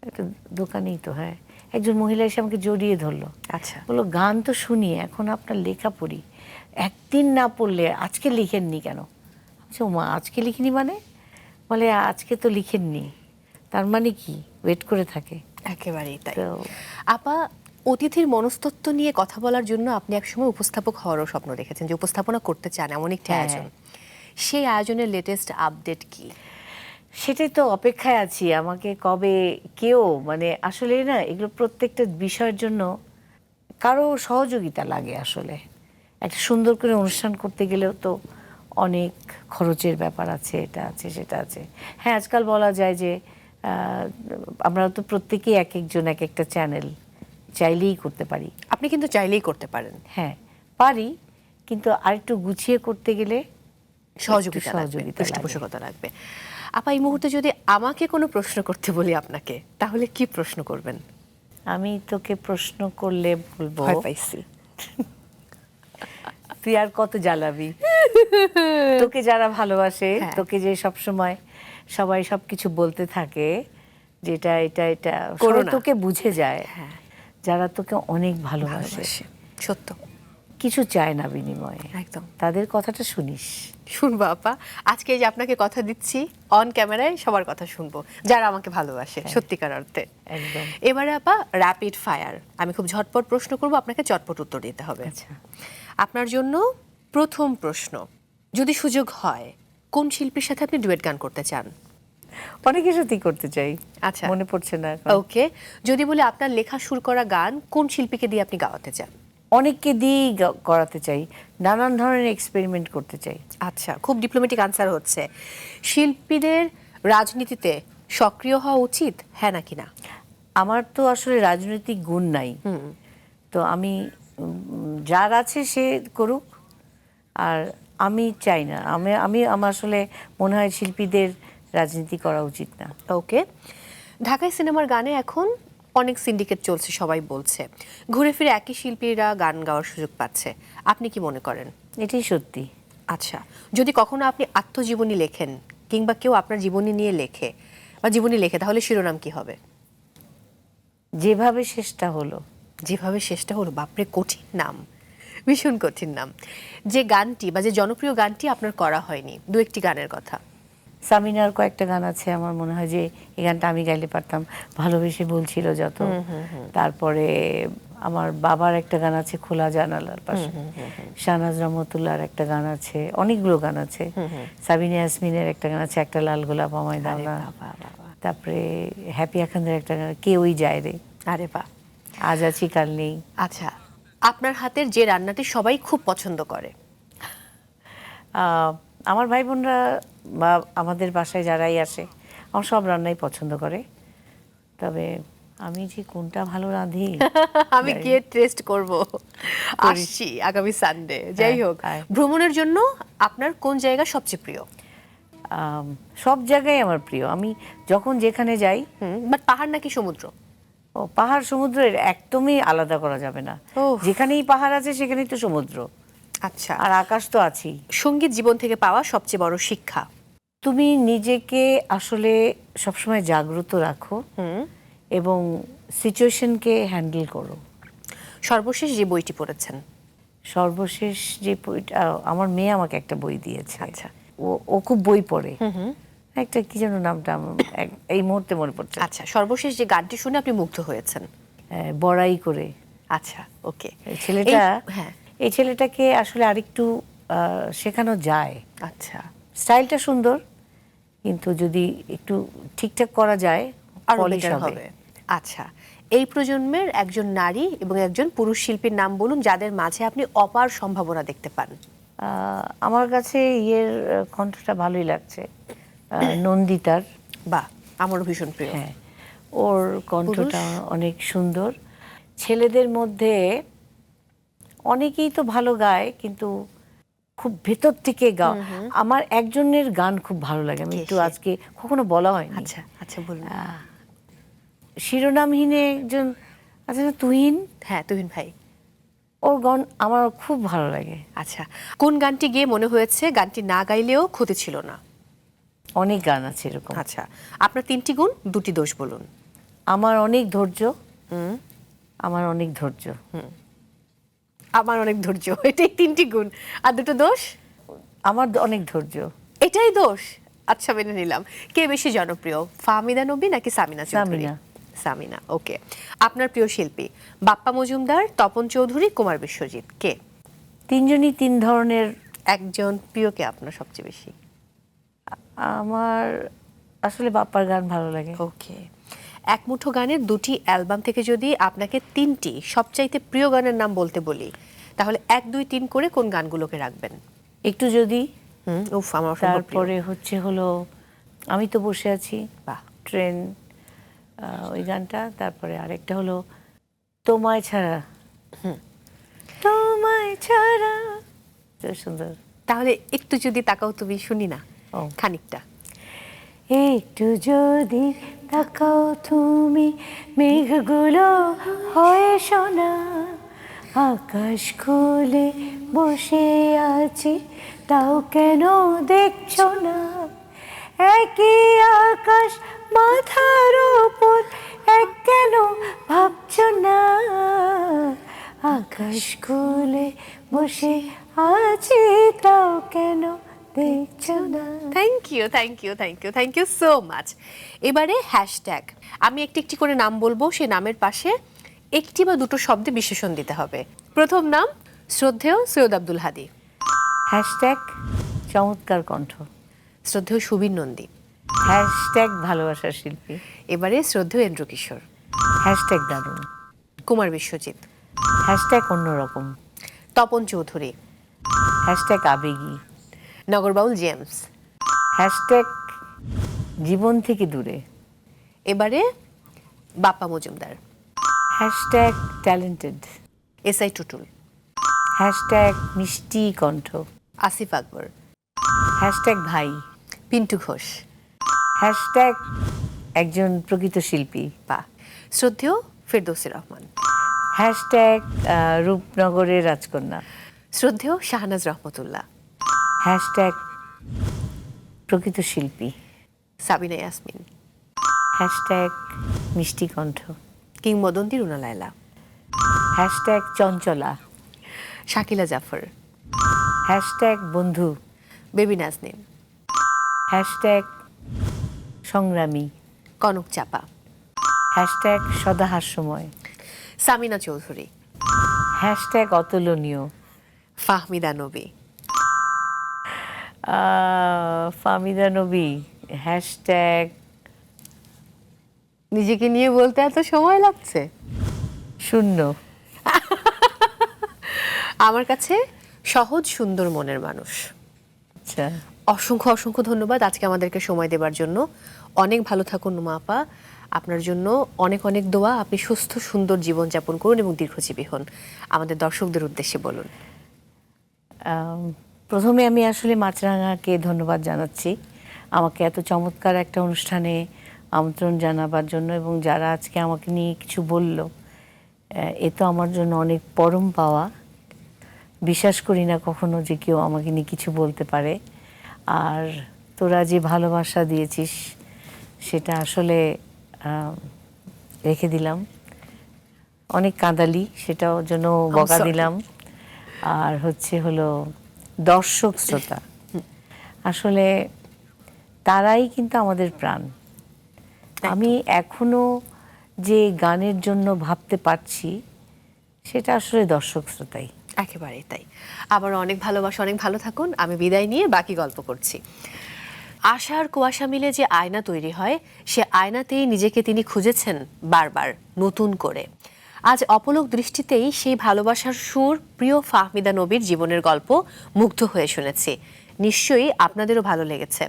একটা দোকানেই তো, হ্যাঁ, একজন মহিলা এসে আমাকে জড়িয়ে ধরলো। আচ্ছা। বললো, গান তো শুনি, এখন আপনার লেখা পড়ি, একদিন না পড়লে আজকে লিখেননি কেন? আচ্ছা মা, আজকে লিখিনি মানে? বলে আজকে তো লিখেননি, তার মানে কি ওয়েট করে থাকে। একেবারেই তাই। তো আপা, অতিথির মনস্তত্ত্ব নিয়ে কথা বলার জন্য আপনি একসময় উপস্থাপক হওয়ারও স্বপ্ন দেখেছেন, যে উপস্থাপনা করতে চান এমন একটি হ্যাঁ। আয়োজন। সেই আয়োজনের লেটেস্ট আপডেট কি? সেটাই তো অপেক্ষায় আছি, আমাকে কবে কেউ, মানে আসলে না, এগুলো প্রত্যেকটা বিষয়ের জন্য কারো সহযোগিতা লাগে। আসলে একটা সুন্দর করে অনুষ্ঠান করতে গেলেও তো অনেক খরচের ব্যাপার আছে, এটা আছে সেটা আছে। হ্যাঁ, আজকাল বলা যায় যে আমরা তো প্রত্যেকেই এক একজন এক একটা চ্যানেল চাইলেই করতে পারি। আপনি কিন্তু চাইলেই করতে পারেন, হ্যাঁ পারি, কিন্তু আরেকটু গুছিয়ে করতে গেলে সহযোগিতা লাগবে, সহযোগিতা পৃষ্ঠপোষকতা লাগবে। আপা, এই মুহূর্তে যদি আমাকে কোনো প্রশ্ন করতে বলি আপনাকে, তাহলে কি প্রশ্ন করবেন? আমি তোকে প্রশ্ন করলে বলবো, ভয় পাইছি। তুই আর কত জ্বালাবি? তোকে যারা ভালোবাসে, হ্যাঁ। তোকে যে সব সময় সবাই সবকিছু বলতে থাকে, যেটা এটা এটা করো সবাই না। তোকে বুঝে যায়, হ্যাঁ। যারা তোকে অনেক ভালোবাসে, সত্য, কিছু চায় না বিনিময়ে, একদম। তাদের কথাটা শুনিস। শুনবো আপা, আজকে এই যে আপনাকে কথা দিচ্ছি, অন ক্যামেরায় সবার কথা শুনবো যারা আমাকে ভালোবাসে সত্যিকার অর্থে। একদম। এবারে আপা, র্যাপিড ফায়ার, আমি খুব ঝটপট প্রশ্ন করব, আপনাকে চটপট উত্তর দিতে হবে। আচ্ছা। আপনার জন্য প্রথম প্রশ্ন, যদি সুযোগ হয় কোন শিল্পীর সাথে আপনি ডুয়েট গান করতে চান? অনেকের সাথেই করতে চাই, আচ্ছা, মনে পড়ছে না এখন। ওকে। যদি বলি আপনার লেখা সুর করা গান কোন শিল্পীকে দিয়ে আপনি গাওয়াতে চান? অনেককে দিয়েই করাতে চাই, নানান ধরনের এক্সপেরিমেন্ট করতে চাই। আচ্ছা, খুব ডিপ্লোম্যাটিক আনসার হচ্ছে। শিল্পীদের রাজনীতিতে সক্রিয় হওয়া উচিত, হ্যাঁ নাকি না? আমার তো আসলে রাজনৈতিক গুণ নাই, তো আমি যার আছে সে করুক, আর আমি চাই না, আমি আমার আসলে মনে হয় শিল্পীদের রাজনীতি করা উচিত না। ওকে। ঢাকায় সিনেমার গানে এখন অনেক সিন্ডিকেট চলছে, সবাই বলছে ঘুরে ফিরে একই শিল্পীরা গান গাওয়ার সুযোগ পাচ্ছে, আপনি কি মনে করেন? এটাই সত্যি। আচ্ছা, যদি কখনো আপনি আত্মজীবনী লেখেন, কিংবা কেউ আপনার জীবনী নিয়ে লেখে বা জীবনী লেখে, তাহলে শিরোনাম কি হবে? যেভাবে শেষটা হলো। যেভাবে শেষটা হলো, বাপরে, কঠিন নাম, ভীষণ কঠিন নাম। যে গানটি বা যে জনপ্রিয় গানটি আপনার করা হয়নি, দু একটি গানের কথা। সামিনার কয়েকটা গান আছে, আমার মনে হয় যে এই গানটা আমি গাইলে পারতাম, ভালোবেসে বলছিল যত। তারপরে আমার বাবার একটা গান আছে, খোলা জানালার পাশে। শাহনাজ রহমতুল্লাহর একটা গান আছে, অনেকগুলো গান আছে। সাবিনা ইয়াসমিনের একটা গান আছে, একটা লাল গোলাপ আমায় দাও না। তারপরে হ্যাপি আখান্দের একটা গান, কে ওই যায় রে, আরে বাহ। আজ আছি কাল নেই। আচ্ছা, আপনার হাতের যে রান্নাটি সবাই খুব পছন্দ করে? আমার ভাই বোনরা বা আমাদের বাসায় যারাই আসে, আমার সব রান্নাই পছন্দ করে, তবে আমি যে কোনটা ভালো রাঁধি আমি গিয়ে টেস্ট করব, আসছি আগামী সানডে। যাই হোক, হ্যাঁ। ভ্রমণের জন্য আপনার কোন জায়গা সবচেয়ে প্রিয়? সব জায়গায় আমার প্রিয়, আমি যখন যেখানে যাই। বাট পাহাড় নাকি সমুদ্র? ও, পাহাড় সমুদ্রের একদমই আলাদা করা যাবে না। ওহ। যেখানেই পাহাড় আছে সেখানেই তো সমুদ্র, আচ্ছা, আর আকাশ তো আছেই। সঙ্গীত জীবন থেকে পাওয়া সবচেয়ে বড় শিক্ষা? তুমি নিজেকে আসলে সবসময় জাগ্রত রাখো এবং সিচুয়েশনকে হ্যান্ডেল করো। সর্বশেষ যে বইটি পড়েছেন? সর্বশেষ যে বইটা, আমার মেয়ে আমাকে একটা বই দিয়েছে। আচ্ছা। ও খুব বই পড়ে, একটা কি যেন নামটা আমার এই মুহূর্তে মনে পড়ছে। আচ্ছা, সর্বশেষ যে গানটি শুনে আপনি মুগ্ধ হয়েছেন? বড়াই করে। আচ্ছা, ওকে। এই ছেলেটা, হ্যাঁ, এই ছেলেটাকে আসলে আরেকটু শেখানো যায়। আচ্ছা। স্টাইলটা সুন্দর, কিন্তু যদি একটু ঠিকঠাক করা যায় আরো polish বেটার হবে। আচ্ছা, এই প্রজন্মের একজন নারী এবং একজন পুরুষ শিল্পীর নাম বলুন যাদের মাঝে আপনি অপার সম্ভাবনা দেখতে পান। আমার কাছে কণ্ঠটা ভালোই লাগছে, নন্দিতার। বাহ, আমারও ভীষণ প্রিয়। হ্যাঁ, ওর কণ্ঠটা অনেক সুন্দর। ছেলেদের মধ্যে অনেকেই তো ভালো গায়, কিন্তু খুব ভেতর থেকে আমার একজনের গান খুব ভালো লাগে, আমি একটু আজকে কখনো বলা হয়নি। আচ্ছা আচ্ছা, বলুন। শিরোনামহীনে একজন আছে না, তুহিন। হ্যাঁ, তুহিন ভাই। ওর গান আমার খুব ভালো লাগে। আচ্ছা, কোন গানটি গিয়ে মনে হয়েছে গানটি না গাইলেও ক্ষতি ছিল না? অনেক গান আছে এরকম। আচ্ছা, আপনার 3টি গুণ, 2টি দোষ বলুন। আমার অনেক ধৈর্য, আমার অনেক ধৈর্য, আমার অনেক ধৈর্য, এটাই 3টি গুণ। আর 2টো দোষ? আমার অনেক ধৈর্য। এটাই দোষ? আচ্ছা, মেনে নিলাম। কে বেশি জনপ্রিয়, ফাহমিদা নবী নাকি সামিনা চৌধুরী? সামিনা। সামিনা, ওকে। আপনার প্রিয় শিল্পী, বাপ্পা মজুমদার, তপন চৌধুরী, কুমার বিশ্বজিৎ, কে? তিনজনই তিন ধরনের। একজন প্রিয় কে আপনার সবচেয়ে বেশি? আমার আসলে বাপ্পার গান ভালো লাগে। ওকে। এক মুঠো গানের 2টি অ্যালবাম থেকে যদি আপনাকে 3টি সবচাইতে প্রিয় গানের নাম বলতে বলি, তাহলে 1, 2, 3 করে কোন গানগুলোকে রাখবেন? একটু যদি। উফ, আমার অসম্ভব প্রিয়। তারপরে হলো আমি তো বসে আছি, বাহ, ট্রেন, ওই গানটা। তারপরে আরেকটা হলো তোমায় ছাড়া, তোমায় ছাড়া, সুন্দর। তাহলে একটু যদি তাকাও তুমি শুনি না, ও। খানিকটা। একটু যদি তাকাও তুমি, মেঘগুলো হয়ে সোনা, আকাশ খুলে বসে আছি, তাও কেন দেখছো না? একই আকাশ মাথার উপর, এক কেন ভাবছো না? আকাশ খুলে বসে আছি, তাও কেন দেখছো না? Thank you, thank you, thank you, thank you so much. এবারে হ্যাশট্যাগ, আমি একটি একটি করে নাম বলবো, সেই নামের পাশে একটি বা দুটো শব্দে বিশেষণ দিতে হবে। প্রথম নাম শ্রদ্ধেয় সৈয়দ আব্দুল হাদী, হ্যাশট্যাগ চমৎকার কণ্ঠ, শ্রদ্ধেয় সুবীর নন্দী, হ্যাশট্যাগ ভালোবাসার শিল্পী, এবারে শ্রদ্ধেয় এন্দ্র কিশোর, হ্যাশট্যাগ দারুণ, কুমার বিশ্বজিৎ, হ্যাশট্যাগ অন্যরকম, তপন চৌধুরী, হ্যাশট্যাগ আবেগী, নগরবাউল জেমস, হ্যাশট্যাগ জীবন থেকে দূরে, এবারে Bappa Majumdar, hashtag talented, SI Tutul, hashtag মিষ্টি কণ্ঠ, আসিফ আকবর, হ্যাশট্যাগ ভাই, পিন্টু ঘোষ, হ্যাশট্যাগ একজন প্রকৃত শিল্পী, বা শ্রদ্ধেয় ফেরদৌসী রহমান, হ্যাশট্যাগ রূপনগরের রাজকন্যা, শ্রদ্ধেয় শাহনাজ রহমতুল্লাহ, হ্যাশট্যাগ প্রকৃত শিল্পী, সাবিনা ইয়াসমিন, হ্যাশট্যাগ মিষ্টি কণ্ঠ, কিংবদন্তি রুনা লায়লা, হ্যাশট্যাগ চঞ্চলা, শাকিলা জাফর, হ্যাশট্যাগ বন্ধু, বেবি নাজনীন, হ্যাশট্যাগ সংগ্রামী, কনক চাপা, হ্যাশট্যাগ সদা হাস্যময়, সামিনা চৌধুরী, হ্যাশট্যাগ অতুলনীয়, ফাহমিদা নবী, ফাহমিদা নবী, হ্যাশট্যাগ নিজেকে নিয়ে বলতে এত সময় লাগছে। শূন্য, আমার কাছে সহজ সুন্দর মনের মানুষ। আচ্ছা, অসংখ্য অসংখ্য ধন্যবাদ আজকে আমাদেরকে সময় দেবার জন্য। অনেক ভালো থাকুন নুমা আপা, আপনার জন্য অনেক অনেক দোয়া। আপনি সুস্থ সুন্দর জীবনযাপন করুন এবং দীর্ঘজীবী হন। আমাদের দর্শকদের উদ্দেশ্যে বলুন। প্রথমে আমি আসলে মাছরাঙাকে ধন্যবাদ জানাচ্ছি আমাকে এত চমৎকার একটা অনুষ্ঠানে আমন্ত্রণ জানাবার জন্য, এবং যারা আজকে আমাকে নিয়ে কিছু বলল, এ তো আমার জন্য অনেক পরম পাওয়া। বিশ্বাস করি না কখনো যে কেউ আমাকে নিয়ে কিছু বলতে পারে। আর তোরা যে ভালোবাসা দিয়েছিস সেটা আসলে রেখে দিলাম। অনেক কাঁদালি, সেটাও জন্য বকা দিলাম। আর হলো দর্শক শ্রোতা, আসলে তারাই কিন্তু আমাদের প্রাণ। আমি এখনো যে গানের জন্য ভাবতে পারছি সেটা আসলে দর্শক শ্রোতাই। একেবারেই তাই। আবার অনেক ভালোবাসা, অনেক ভালো থাকুন। আমি বিদায় নিয়ে বাকি গল্প করছি। আশার কুয়াশা মিলে যে আয়না তৈরি হয়, সে আয়নাতেই নিজেকে তিনি খুঁজেছেন বারবার নতুন করে। আজ অপলক দৃষ্টিতেই সেই ভালোবাসার সুর প্রিয় ফাহমিদা নবীর জীবনের গল্প মুগ্ধ হয়ে শুনেছি। নিশ্চয়ই আপনাদেরও ভালো লেগেছে।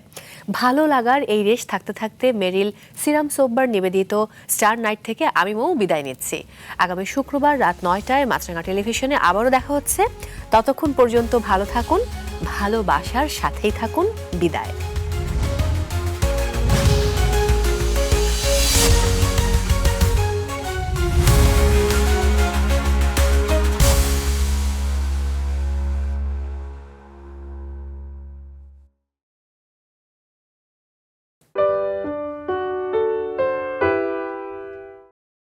ভালো লাগার এই রেশ থাকতে থাকতে মেরিল সিরাম সোববার নিবেদিত স্টার নাইট থেকে আমি মৌ বিদায় নিচ্ছি। আগামী শুক্রবার রাত 9টায় মাছরাঙা টেলিভিশনে আবারও দেখা হচ্ছে। ততক্ষণ পর্যন্ত ভালো থাকুন, ভালোবাসার সাথেই থাকুন। বিদায়।